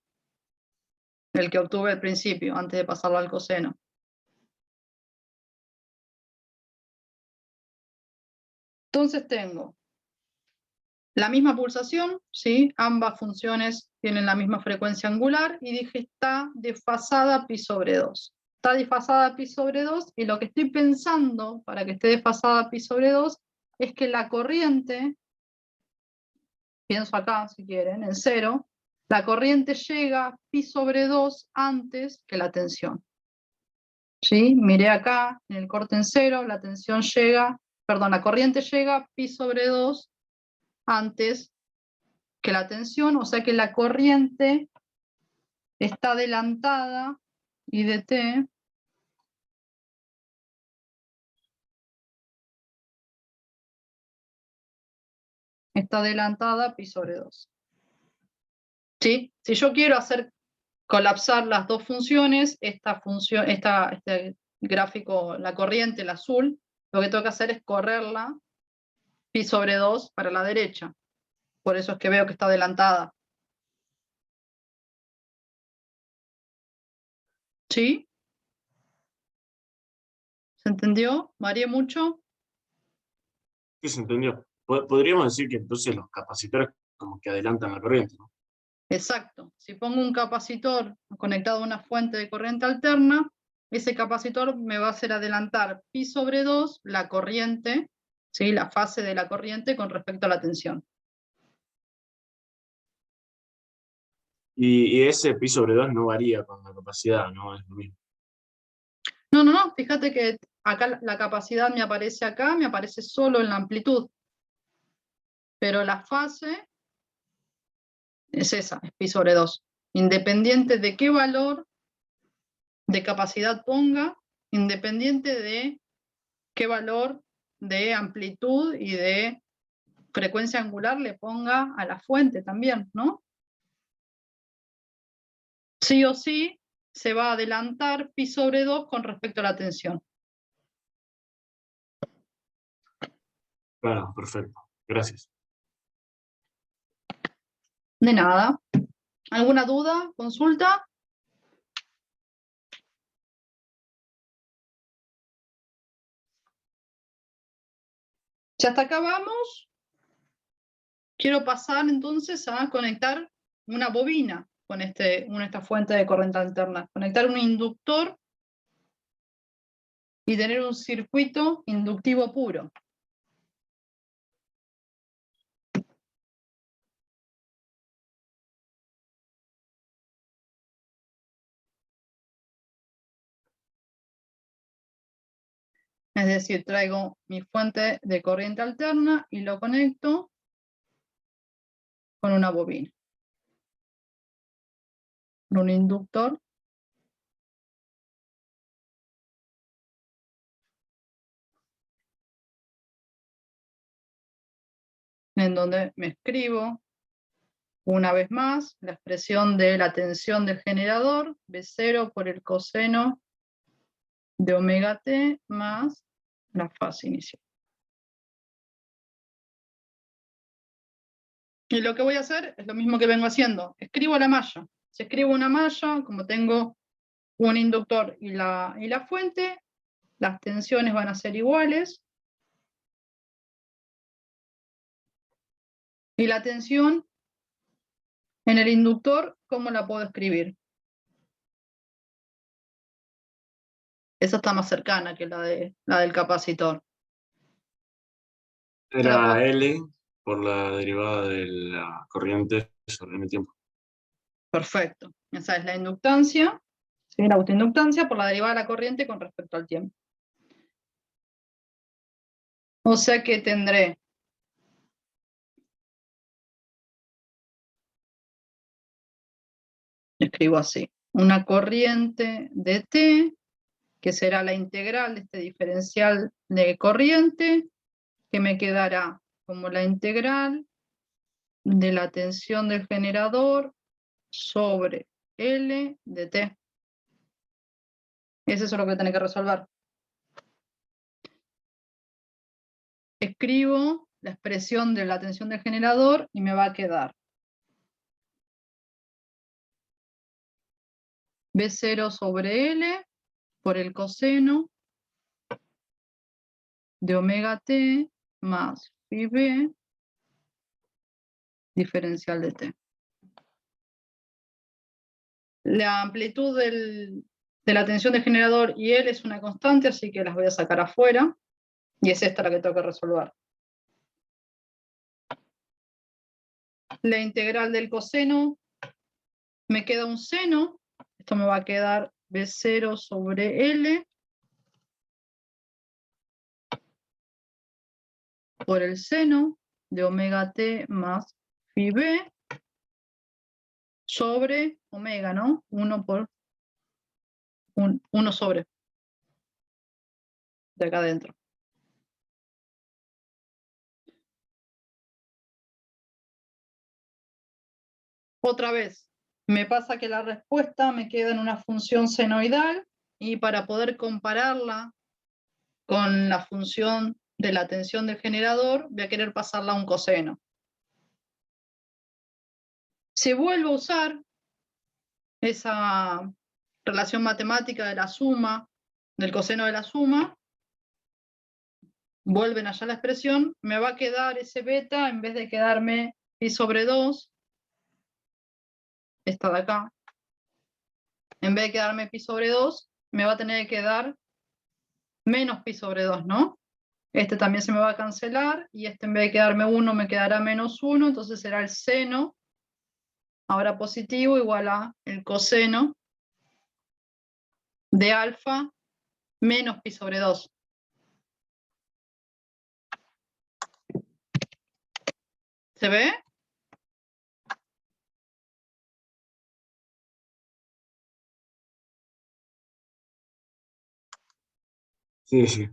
el que obtuve al principio, antes de pasarlo al coseno. Entonces tengo la misma pulsación, ¿sí? Ambas funciones tienen la misma frecuencia angular, y dije está desfasada pi/2. Está desfasada pi/2, y lo que estoy pensando para que esté desfasada pi/2 es que la corriente, pienso acá si quieren, en 0, la corriente llega pi/2 antes que la tensión. ¿Sí? Miré acá, en el corte en 0, la tensión llega, perdón, la corriente llega pi/2 antes que la tensión, o sea que la corriente está adelantada, I de t, está adelantada pi/2. ¿Sí? Si yo quiero hacer colapsar las dos funciones, este gráfico, la corriente, el azul, lo que tengo que hacer es correrla pi/2 para la derecha. Por eso es que veo que está adelantada. ¿Sí? ¿Se entendió? ¿Varié mucho? Sí, se entendió. Podríamos decir que entonces los capacitores como que adelantan la corriente, ¿no? Exacto. Si pongo un capacitor conectado a una fuente de corriente alterna, ese capacitor me va a hacer adelantar pi/2 la corriente, ¿sí? La fase de la corriente con respecto a la tensión. Y ese pi sobre 2 no varía con la capacidad, ¿no? Es lo mismo. No, fíjate que acá la capacidad me aparece acá, me aparece solo en la amplitud. Pero la fase es esa, es pi sobre 2. Independiente de qué valor de capacidad ponga, independiente de qué valor de amplitud y de frecuencia angular le ponga a la fuente también, ¿no? Sí o sí se va a adelantar pi sobre 2 con respecto a la tensión. Claro, perfecto. Gracias. De nada. ¿Alguna duda? ¿Consulta? Si hasta acá vamos, quiero pasar entonces a conectar una bobina con esta fuente de corriente alterna. Conectar un inductor y tener un circuito inductivo puro. Es decir, traigo mi fuente de corriente alterna y lo conecto con una bobina. Con un inductor. En donde me escribo una vez más la expresión de la tensión del generador, B0 por el coseno de omega t más la fase inicial. Y lo que voy a hacer es lo mismo que vengo haciendo. Escribo la malla. Si escribo una malla, como tengo un inductor y la fuente, las tensiones van a ser iguales. Y la tensión en el inductor, ¿cómo la puedo escribir? Esa está más cercana que la del capacitor. Era L por la derivada de la corriente sobre el tiempo. Perfecto. Esa es la inductancia, ¿sí? La autoinductancia por la derivada de la corriente con respecto al tiempo. O sea que tendré escribo así, una corriente de t, que será la integral de este diferencial de corriente, que me quedará como la integral de la tensión del generador sobre L de t. Eso es lo que tengo que resolver. Escribo la expresión de la tensión del generador y me va a quedar B0 sobre L por el coseno de omega t más phi b diferencial de t. La amplitud de la tensión del generador y L es una constante, así que las voy a sacar afuera. Y es esta la que tengo que resolver. La integral del coseno, me queda un seno. Esto me va a quedar B0 sobre L por el seno de omega t más phi b sobre omega, ¿no? 1 sobre de acá adentro. Otra vez, me pasa que la respuesta me queda en una función senoidal y para poder compararla con la función de la tensión del generador, voy a querer pasarla a un coseno. Si vuelvo a usar esa relación matemática de la suma, del coseno de la suma, vuelven allá la expresión, me va a quedar ese beta, en vez de quedarme pi sobre 2, esta de acá, en vez de quedarme pi sobre 2, me va a tener que dar menos pi sobre 2, ¿no? Este también se me va a cancelar, y este en vez de quedarme 1 me quedará -1, entonces será el seno, ahora positivo, igual a el coseno de alfa menos pi sobre 2. ¿Se ve? Sí, sí.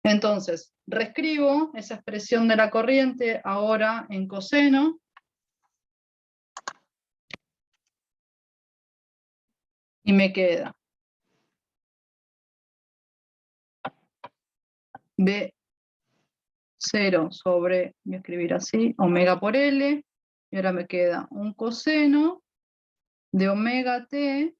Entonces, reescribo esa expresión de la corriente ahora en coseno. Y me queda B0 sobre, voy a escribir así, omega por L. Y ahora me queda un coseno de omega t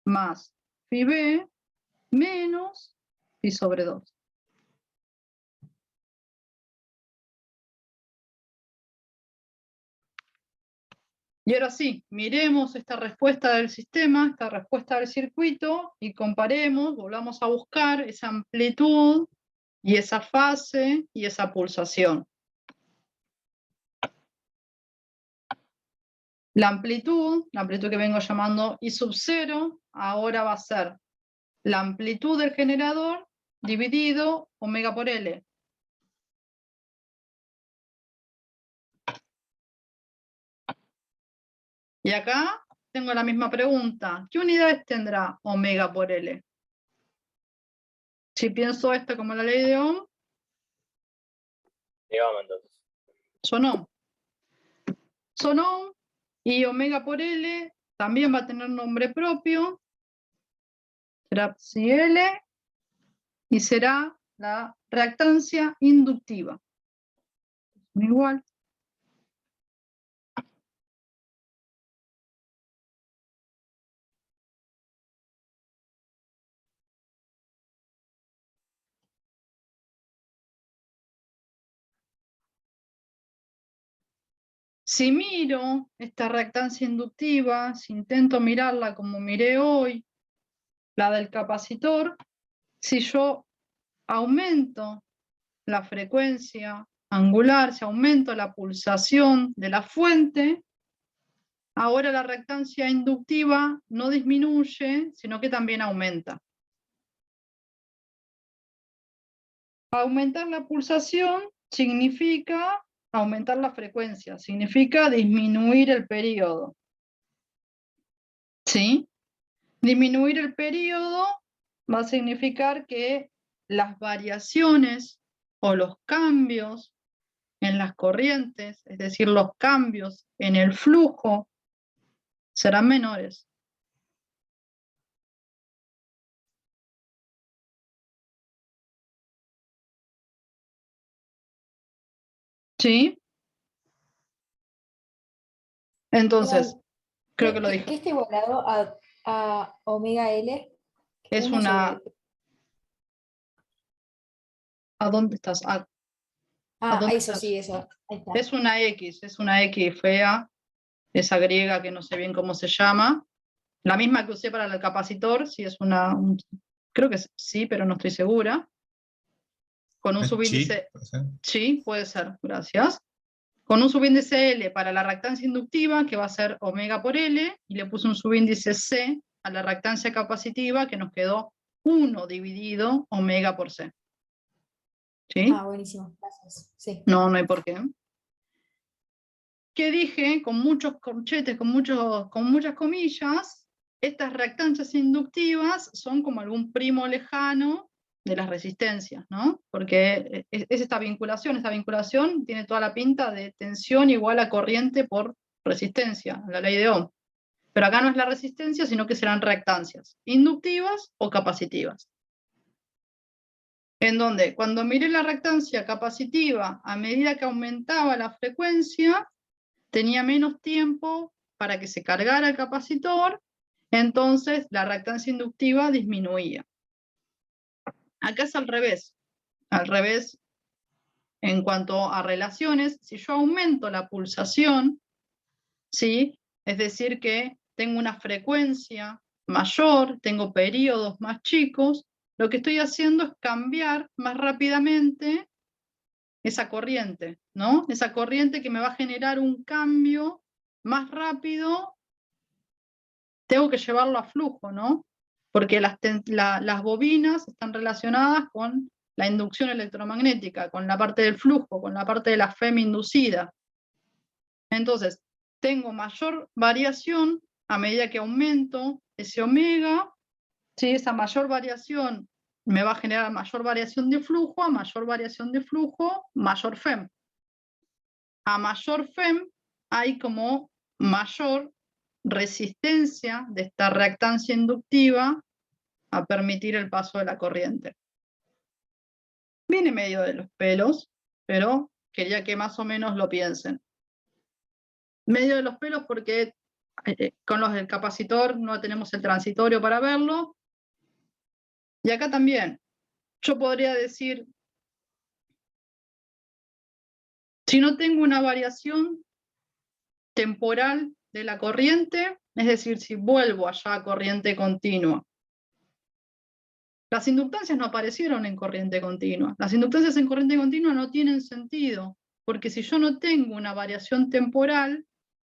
más phi b menos pi sobre 2. Y ahora sí, miremos esta respuesta del sistema, esta respuesta del circuito, y comparemos, volvamos a buscar esa amplitud y esa fase y esa pulsación. La amplitud que vengo llamando I sub 0, ahora va a ser la amplitud del generador dividido omega por L. Y acá tengo la misma pregunta. ¿Qué unidades tendrá omega por L? Si pienso esta como la ley de Ohm, Digamos entonces. son Ohm. Son Ohm, y omega por L también va a tener nombre propio. Será psi L, y será la reactancia inductiva. Igual. Si miro esta reactancia inductiva, si intento mirarla como miré hoy, la del capacitor, si yo aumento la frecuencia angular, si aumento la pulsación de la fuente, ahora la reactancia inductiva no disminuye, sino que también aumenta. Aumentar la pulsación significa aumentar la frecuencia, significa disminuir el periodo. ¿Sí? Disminuir el periodo va a significar que las variaciones o los cambios en las corrientes, es decir, los cambios en el flujo, serán menores. ¿Sí? Entonces, creo que lo dije. ¿Qué está igualado a omega L? Es una... ¿A dónde estás? ¿A dónde eso estás? sí, eso. Ahí está. Es una X fea, esa griega que no sé bien cómo se llama. La misma que usé para el capacitor, sí es creo que sí, pero no estoy segura. Con un subíndice... Sí, puede ser, gracias. Con un subíndice L para la reactancia inductiva, que va a ser omega por L, y le puse un subíndice C a la reactancia capacitiva, que nos quedó 1 dividido omega por C. ¿Sí? Buenísimo, gracias. Sí. No hay por qué. Que dije, con muchos corchetes, con muchas comillas, estas reactancias inductivas son como algún primo lejano de las resistencias, ¿no? Porque es esta vinculación tiene toda la pinta de tensión igual a corriente por resistencia, la ley de Ohm. Pero acá no es la resistencia, sino que serán reactancias inductivas o capacitivas. En donde, cuando miré la reactancia capacitiva, a medida que aumentaba la frecuencia, tenía menos tiempo para que se cargara el capacitor, entonces la reactancia inductiva disminuía. Acá es al revés en cuanto a relaciones. Si yo aumento la pulsación, ¿sí? Es decir que tengo una frecuencia mayor, tengo periodos más chicos, lo que estoy haciendo es cambiar más rápidamente esa corriente, ¿no? Esa corriente que me va a generar un cambio más rápido, tengo que llevarlo a flujo, ¿no? Porque las bobinas están relacionadas con la inducción electromagnética, con la parte del flujo, con la parte de la FEM inducida. Entonces, tengo mayor variación a medida que aumento ese omega, ¿sí? Esa mayor variación me va a generar mayor variación de flujo, a mayor variación de flujo, mayor FEM. A mayor FEM hay como mayor resistencia de esta reactancia inductiva a permitir el paso de la corriente. Viene medio de los pelos, pero quería que más o menos lo piensen. Medio de los pelos porque con los del capacitor no tenemos el transitorio para verlo. Y acá también, yo podría decir, si no tengo una variación temporal de la corriente, es decir, si vuelvo allá a corriente continua. Las inductancias no aparecieron en corriente continua. Las inductancias en corriente continua no tienen sentido, porque si yo no tengo una variación temporal,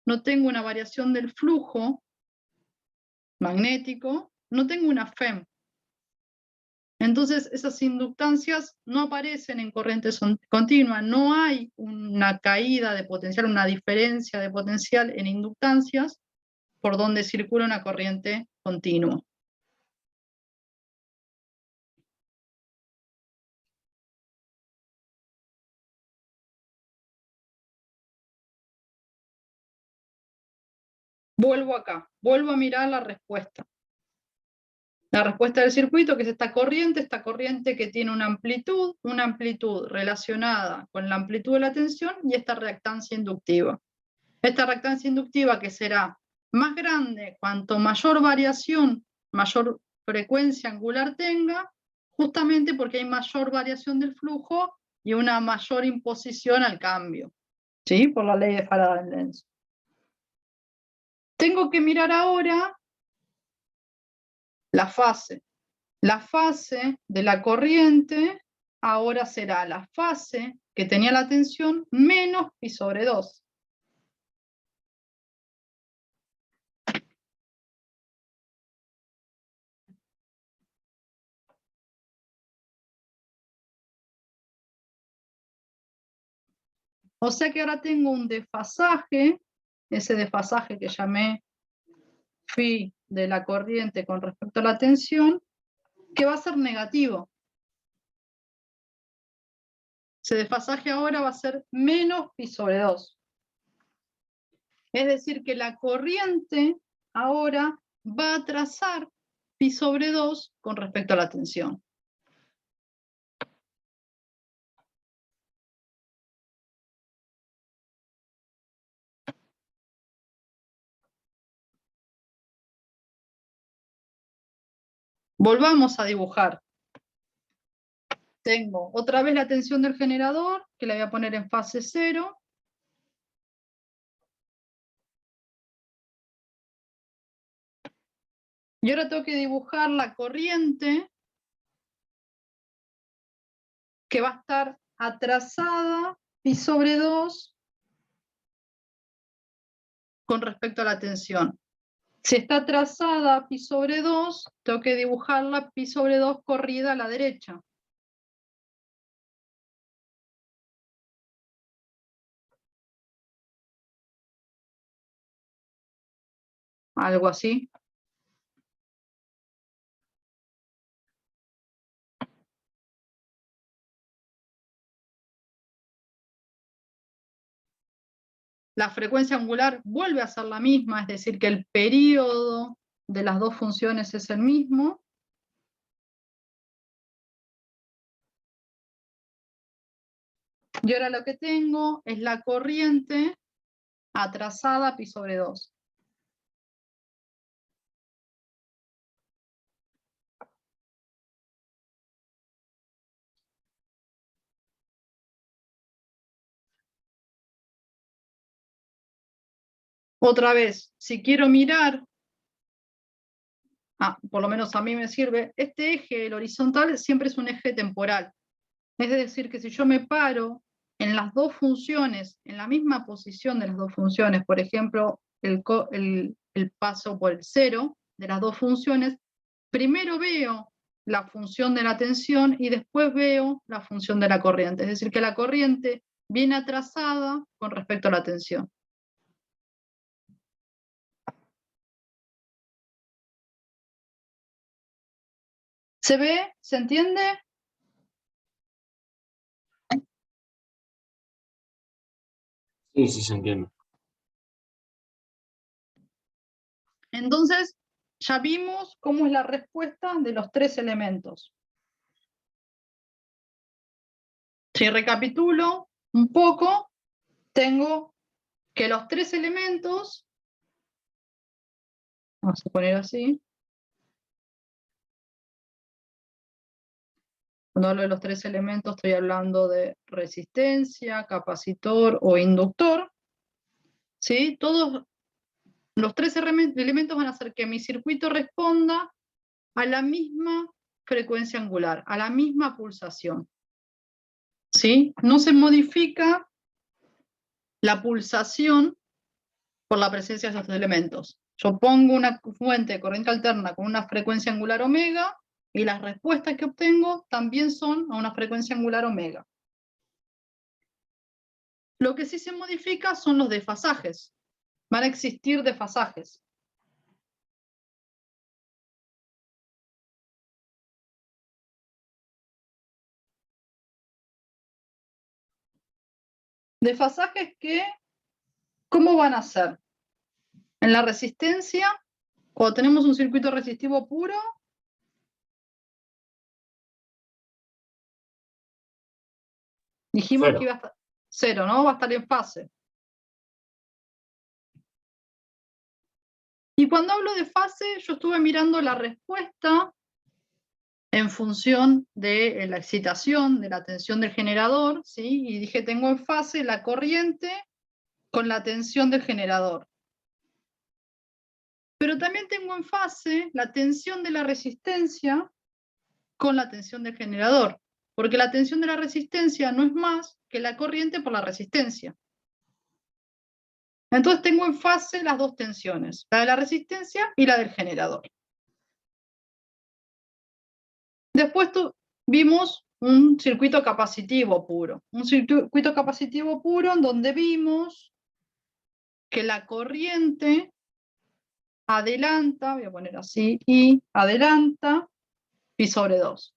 no tengo una variación del flujo magnético, no tengo una FEM. Entonces esas inductancias no aparecen en corriente continua, no hay una caída de potencial, una diferencia de potencial en inductancias por donde circula una corriente continua. Vuelvo acá, vuelvo a mirar la respuesta. La respuesta del circuito, que es esta corriente que tiene una amplitud relacionada con la amplitud de la tensión y esta reactancia inductiva. Esta reactancia inductiva que será más grande cuanto mayor variación, mayor frecuencia angular tenga, justamente porque hay mayor variación del flujo y una mayor imposición al cambio, ¿sí? Por la ley de Faraday-Lenz. Tengo que mirar ahora la fase. La fase de la corriente ahora será la fase que tenía la tensión menos pi sobre 2. O sea que ahora tengo un desfasaje, ese desfasaje que llamé phi de la corriente con respecto a la tensión, que va a ser negativo. Ese desfasaje ahora va a ser menos pi sobre 2. Es decir, que la corriente ahora va a trazar pi sobre 2 con respecto a la tensión. Volvamos a dibujar. Tengo otra vez la tensión del generador, que la voy a poner en fase 0. Y ahora tengo que dibujar la corriente que va a estar atrasada pi sobre 2 con respecto a la tensión. Si está atrasada pi sobre 2, tengo que dibujarla pi sobre 2 corrida a la derecha. Algo así. La frecuencia angular vuelve a ser la misma, es decir, que el período de las dos funciones es el mismo. Y ahora lo que tengo es la corriente atrasada pi sobre 2. Otra vez, si quiero mirar por lo menos a mí me sirve, este eje, el horizontal, siempre es un eje temporal. Es decir, que si yo me paro en las dos funciones, en la misma posición de las dos funciones, por ejemplo, el paso por el 0 de las dos funciones, primero veo la función de la tensión y después veo la función de la corriente. Es decir, que la corriente viene atrasada con respecto a la tensión. ¿Se ve? ¿Se entiende? Sí, sí, se entiende. Entonces, ya vimos cómo es la respuesta de los tres elementos. Si recapitulo un poco, tengo que los tres elementos, vamos a poner así, cuando hablo de los tres elementos estoy hablando de resistencia, capacitor o inductor, ¿sí? Todos los tres elementos van a hacer que mi circuito responda a la misma frecuencia angular, a la misma pulsación, ¿sí? No se modifica la pulsación por la presencia de esos elementos. Yo pongo una fuente de corriente alterna con una frecuencia angular omega y las respuestas que obtengo también son a una frecuencia angular omega. Lo que sí se modifica son los desfasajes. Van a existir desfasajes. Desfasajes que, ¿cómo van a ser? En la resistencia, cuando tenemos un circuito resistivo puro, dijimos Cero. que iba a estar cero, ¿no? Va a estar en fase. Y cuando hablo de fase, yo estuve mirando la respuesta en función de la excitación, de la tensión del generador, ¿sí? Y dije, tengo en fase la corriente con la tensión del generador. Pero también tengo en fase la tensión de la resistencia con la tensión del generador, porque la tensión de la resistencia no es más que la corriente por la resistencia. Entonces tengo en fase las dos tensiones, la de la resistencia y la del generador. Después vimos un circuito capacitivo puro. Un circuito capacitivo puro en donde vimos que la corriente adelanta, voy a poner así, y adelanta pi sobre 2.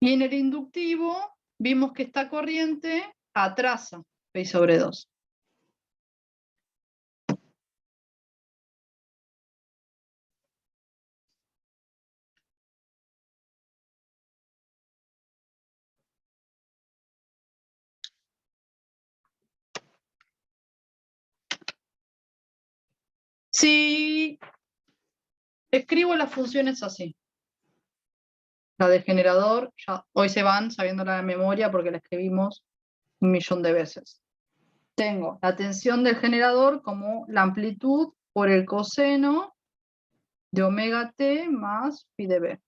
Y en el inductivo vimos que esta corriente atrasa pi sobre 2. Si escribo las funciones así, la del generador, ya hoy se van sabiéndola de memoria porque la escribimos 1.000.000 de veces. Tengo la tensión del generador como la amplitud por el coseno de omega t más pi de b.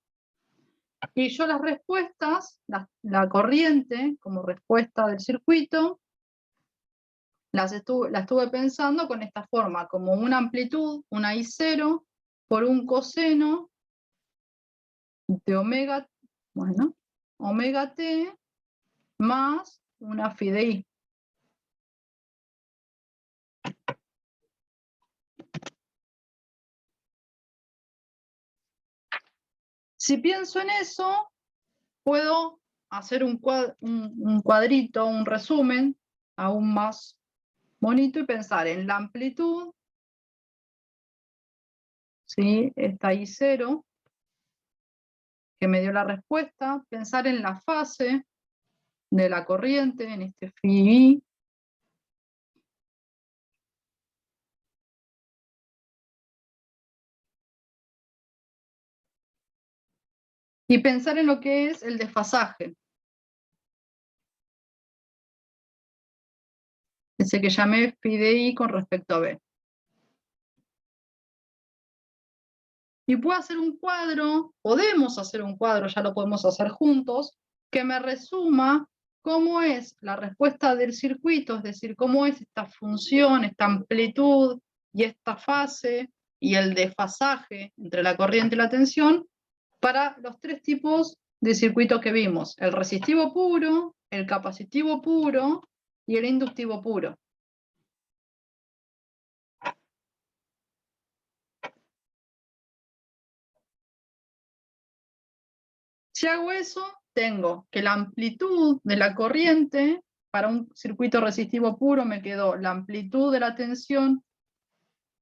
Y yo las respuestas, la corriente como respuesta del circuito, la estuve pensando con esta forma, como una amplitud, una I0, por un coseno de omega, bueno, omega t más una phi de i. Si pienso en eso, puedo hacer un cuadrito, un resumen aún más bonito y pensar en la amplitud, ¿sí? Esta I0, que me dio la respuesta, pensar en la fase de la corriente, en este phi I, y pensar en lo que es el desfasaje. ese que llamé phi de I con respecto a B. Y puedo hacer un cuadro, podemos hacer un cuadro, ya lo podemos hacer juntos, que me resuma cómo es la respuesta del circuito, es decir, cómo es esta función, esta amplitud y esta fase y el desfasaje entre la corriente y la tensión para los tres tipos de circuitos que vimos: el resistivo puro, el capacitivo puro y el inductivo puro. Si hago eso, tengo que la amplitud de la corriente, para un circuito resistivo puro me quedó la amplitud de la tensión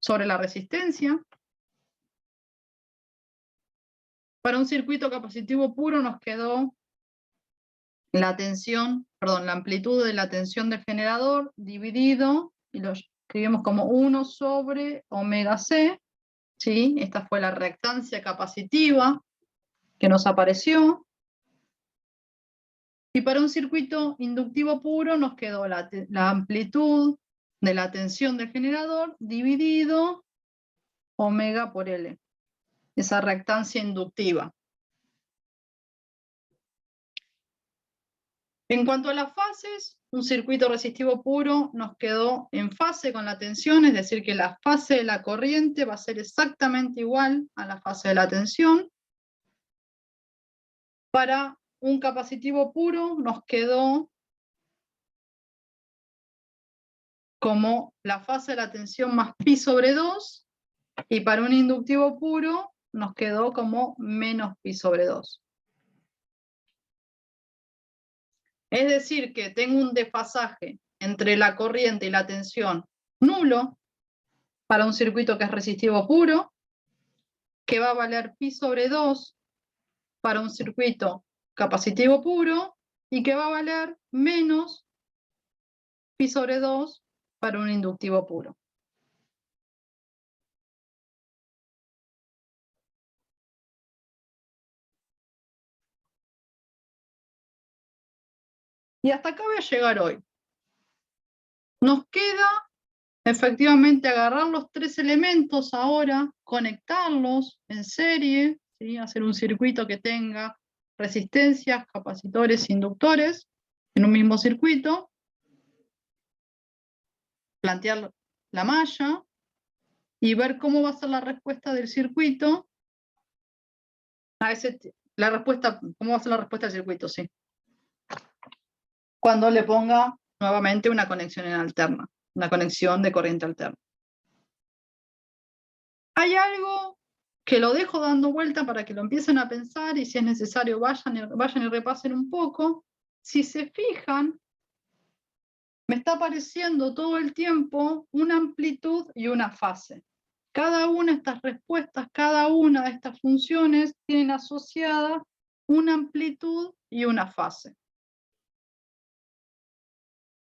sobre la resistencia. Para un circuito capacitivo puro nos quedó la tensión, perdón, la amplitud de la tensión del generador dividido, y lo escribimos como 1 sobre omega C, ¿sí? Esta fue la reactancia capacitiva que nos apareció. Y para un circuito inductivo puro nos quedó la amplitud de la tensión del generador dividido omega por L, esa reactancia inductiva. En cuanto a las fases, un circuito resistivo puro nos quedó en fase con la tensión, es decir, que la fase de la corriente va a ser exactamente igual a la fase de la tensión. Para un capacitivo puro nos quedó como la fase de la tensión más pi sobre 2, y para un inductivo puro nos quedó como menos pi sobre 2. Es decir, que tengo un desfasaje entre la corriente y la tensión nulo para un circuito que es resistivo puro, que va a valer pi sobre 2 para un circuito capacitivo puro, y que va a valer menos pi sobre 2 para un inductivo puro. Y hasta acá voy a llegar hoy. Nos queda efectivamente agarrar los tres elementos ahora, conectarlos en serie, ¿sí? Hacer un circuito que tenga resistencias, capacitores, inductores en un mismo circuito, plantear la malla y ver cómo va a ser la respuesta del circuito a cómo va a ser la respuesta del circuito, sí. Cuando le ponga nuevamente una conexión en alterna, una conexión de corriente alterna. Hay algo que lo dejo dando vuelta para que lo empiecen a pensar, y si es necesario vayan y repasen un poco. Si se fijan, me está apareciendo todo el tiempo una amplitud y una fase. Cada una de estas respuestas, cada una de estas funciones tienen asociada una amplitud y una fase.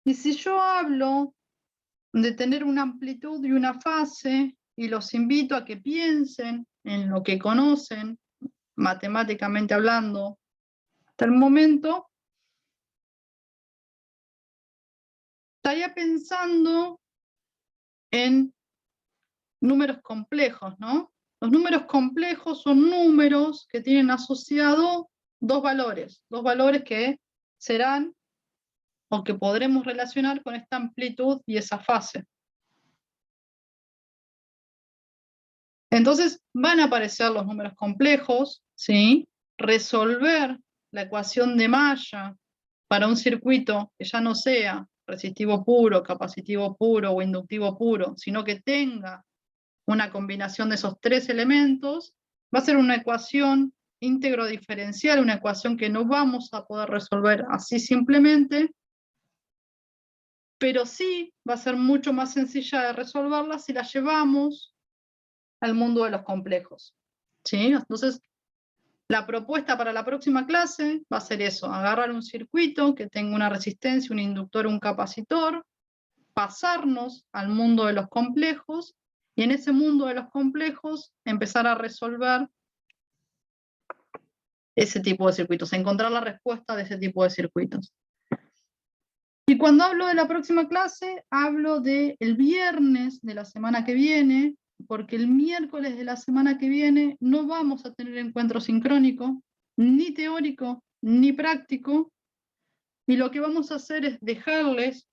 Y si yo hablo de tener una amplitud y una fase, y los invito a que piensen en lo que conocen, matemáticamente hablando, hasta el momento, estaría pensando en números complejos, ¿no? Los números complejos son números que tienen asociado dos valores que serán o que podremos relacionar con esta amplitud y esa fase. Entonces van a aparecer los números complejos, ¿sí? Resolver la ecuación de malla para un circuito que ya no sea resistivo puro, capacitivo puro o inductivo puro, sino que tenga una combinación de esos tres elementos, va a ser una ecuación íntegro diferencial, una ecuación que no vamos a poder resolver así simplemente, pero sí va a ser mucho más sencilla de resolverla si la llevamos al mundo de los complejos, ¿sí? Entonces, la propuesta para la próxima clase va a ser eso: agarrar un circuito que tenga una resistencia, un inductor, un capacitor, pasarnos al mundo de los complejos, y en ese mundo de los complejos empezar a resolver ese tipo de circuitos, encontrar la respuesta de ese tipo de circuitos. Y cuando hablo de la próxima clase, hablo del viernes de la semana que viene, porque el miércoles de la semana que viene no vamos a tener encuentro sincrónico, ni teórico, ni práctico, y lo que vamos a hacer es dejarles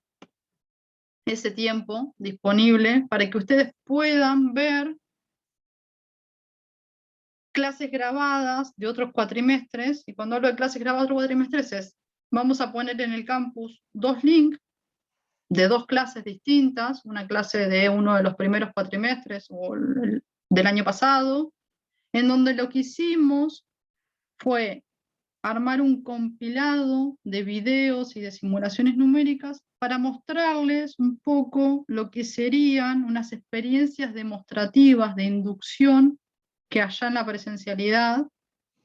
ese tiempo disponible para que ustedes puedan ver clases grabadas de otros cuatrimestres, y cuando hablo de clases grabadas de otros cuatrimestres es, vamos a poner en el campus 2 links de 2 clases distintas, una clase de uno de los primeros cuatrimestres o del año pasado, en donde lo que hicimos fue armar un compilado de videos y de simulaciones numéricas para mostrarles un poco lo que serían unas experiencias demostrativas de inducción que allá en la presencialidad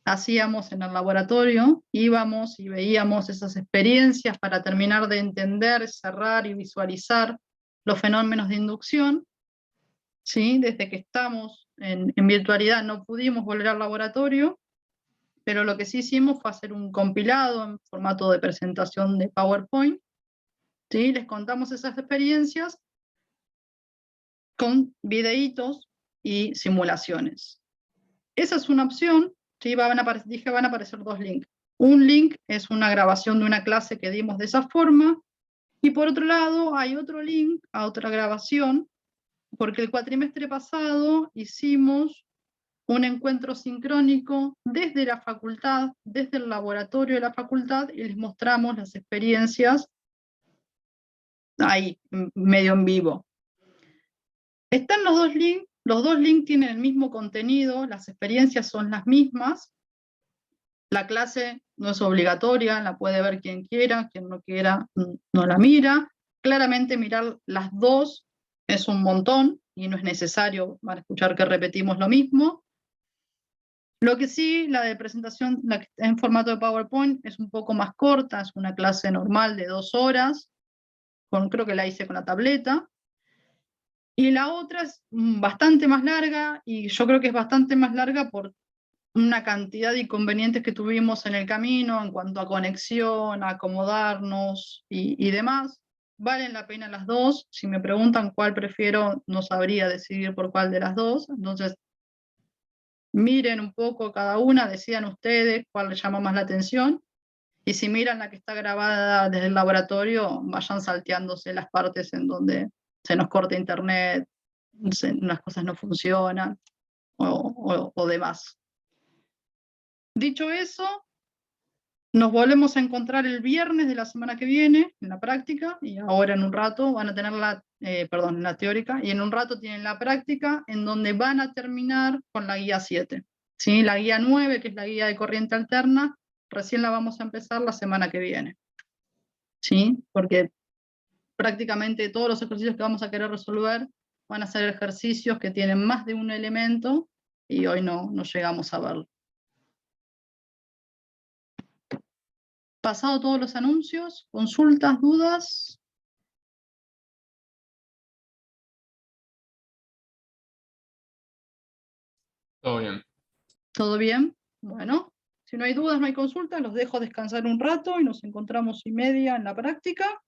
hacíamos en el laboratorio, íbamos y veíamos esas experiencias para terminar de entender, cerrar y visualizar los fenómenos de inducción. ¿Sí? Desde que estamos en virtualidad no pudimos volver al laboratorio, pero lo que sí hicimos fue hacer un compilado en formato de presentación de PowerPoint. ¿Sí? Les contamos esas experiencias con videitos y simulaciones. Esa es una opción. Sí, van a aparecer 2 links. Un link es una grabación de una clase que dimos de esa forma, y por otro lado hay otro link a otra grabación, porque el cuatrimestre pasado hicimos un encuentro sincrónico desde la facultad, desde el laboratorio de la facultad, y les mostramos las experiencias ahí, medio en vivo. Están los 2 links. Los 2 links tienen el mismo contenido, las experiencias son las mismas. La clase no es obligatoria, la puede ver quien quiera no quiera no la mira. Claramente mirar las 2 es un montón y no es necesario para escuchar que repetimos lo mismo. Lo que sí, la de presentación, la que está en formato de PowerPoint, es un poco más corta, es una clase normal de 2 horas, creo que la hice con la tableta. Y la otra es bastante más larga, y yo creo que es bastante más larga por una cantidad de inconvenientes que tuvimos en el camino en cuanto a conexión, a acomodarnos y demás. Valen la pena las 2. Si me preguntan cuál prefiero, no sabría decidir por cuál de las 2. Entonces, miren un poco cada una, decidan ustedes cuál les llama más la atención. Y si miran la que está grabada desde el laboratorio, vayan salteándose las partes en donde se nos corta internet, unas cosas no funcionan o demás. Dicho eso, nos volvemos a encontrar el viernes de la semana que viene en la práctica, y ahora en un rato van a tener la teórica, y en un rato tienen la práctica, en donde van a terminar con la guía 7. ¿Sí? La guía 9, que es la guía de corriente alterna, recién la vamos a empezar la semana que viene. ¿Sí? Porque prácticamente todos los ejercicios que vamos a querer resolver van a ser ejercicios que tienen más de un elemento, y hoy no llegamos a verlo. Pasado todos los anuncios, consultas, dudas. Todo bien. ¿Todo bien? Bueno, si no hay dudas, no hay consultas, los dejo descansar un rato y nos encontramos 1:30 en la práctica.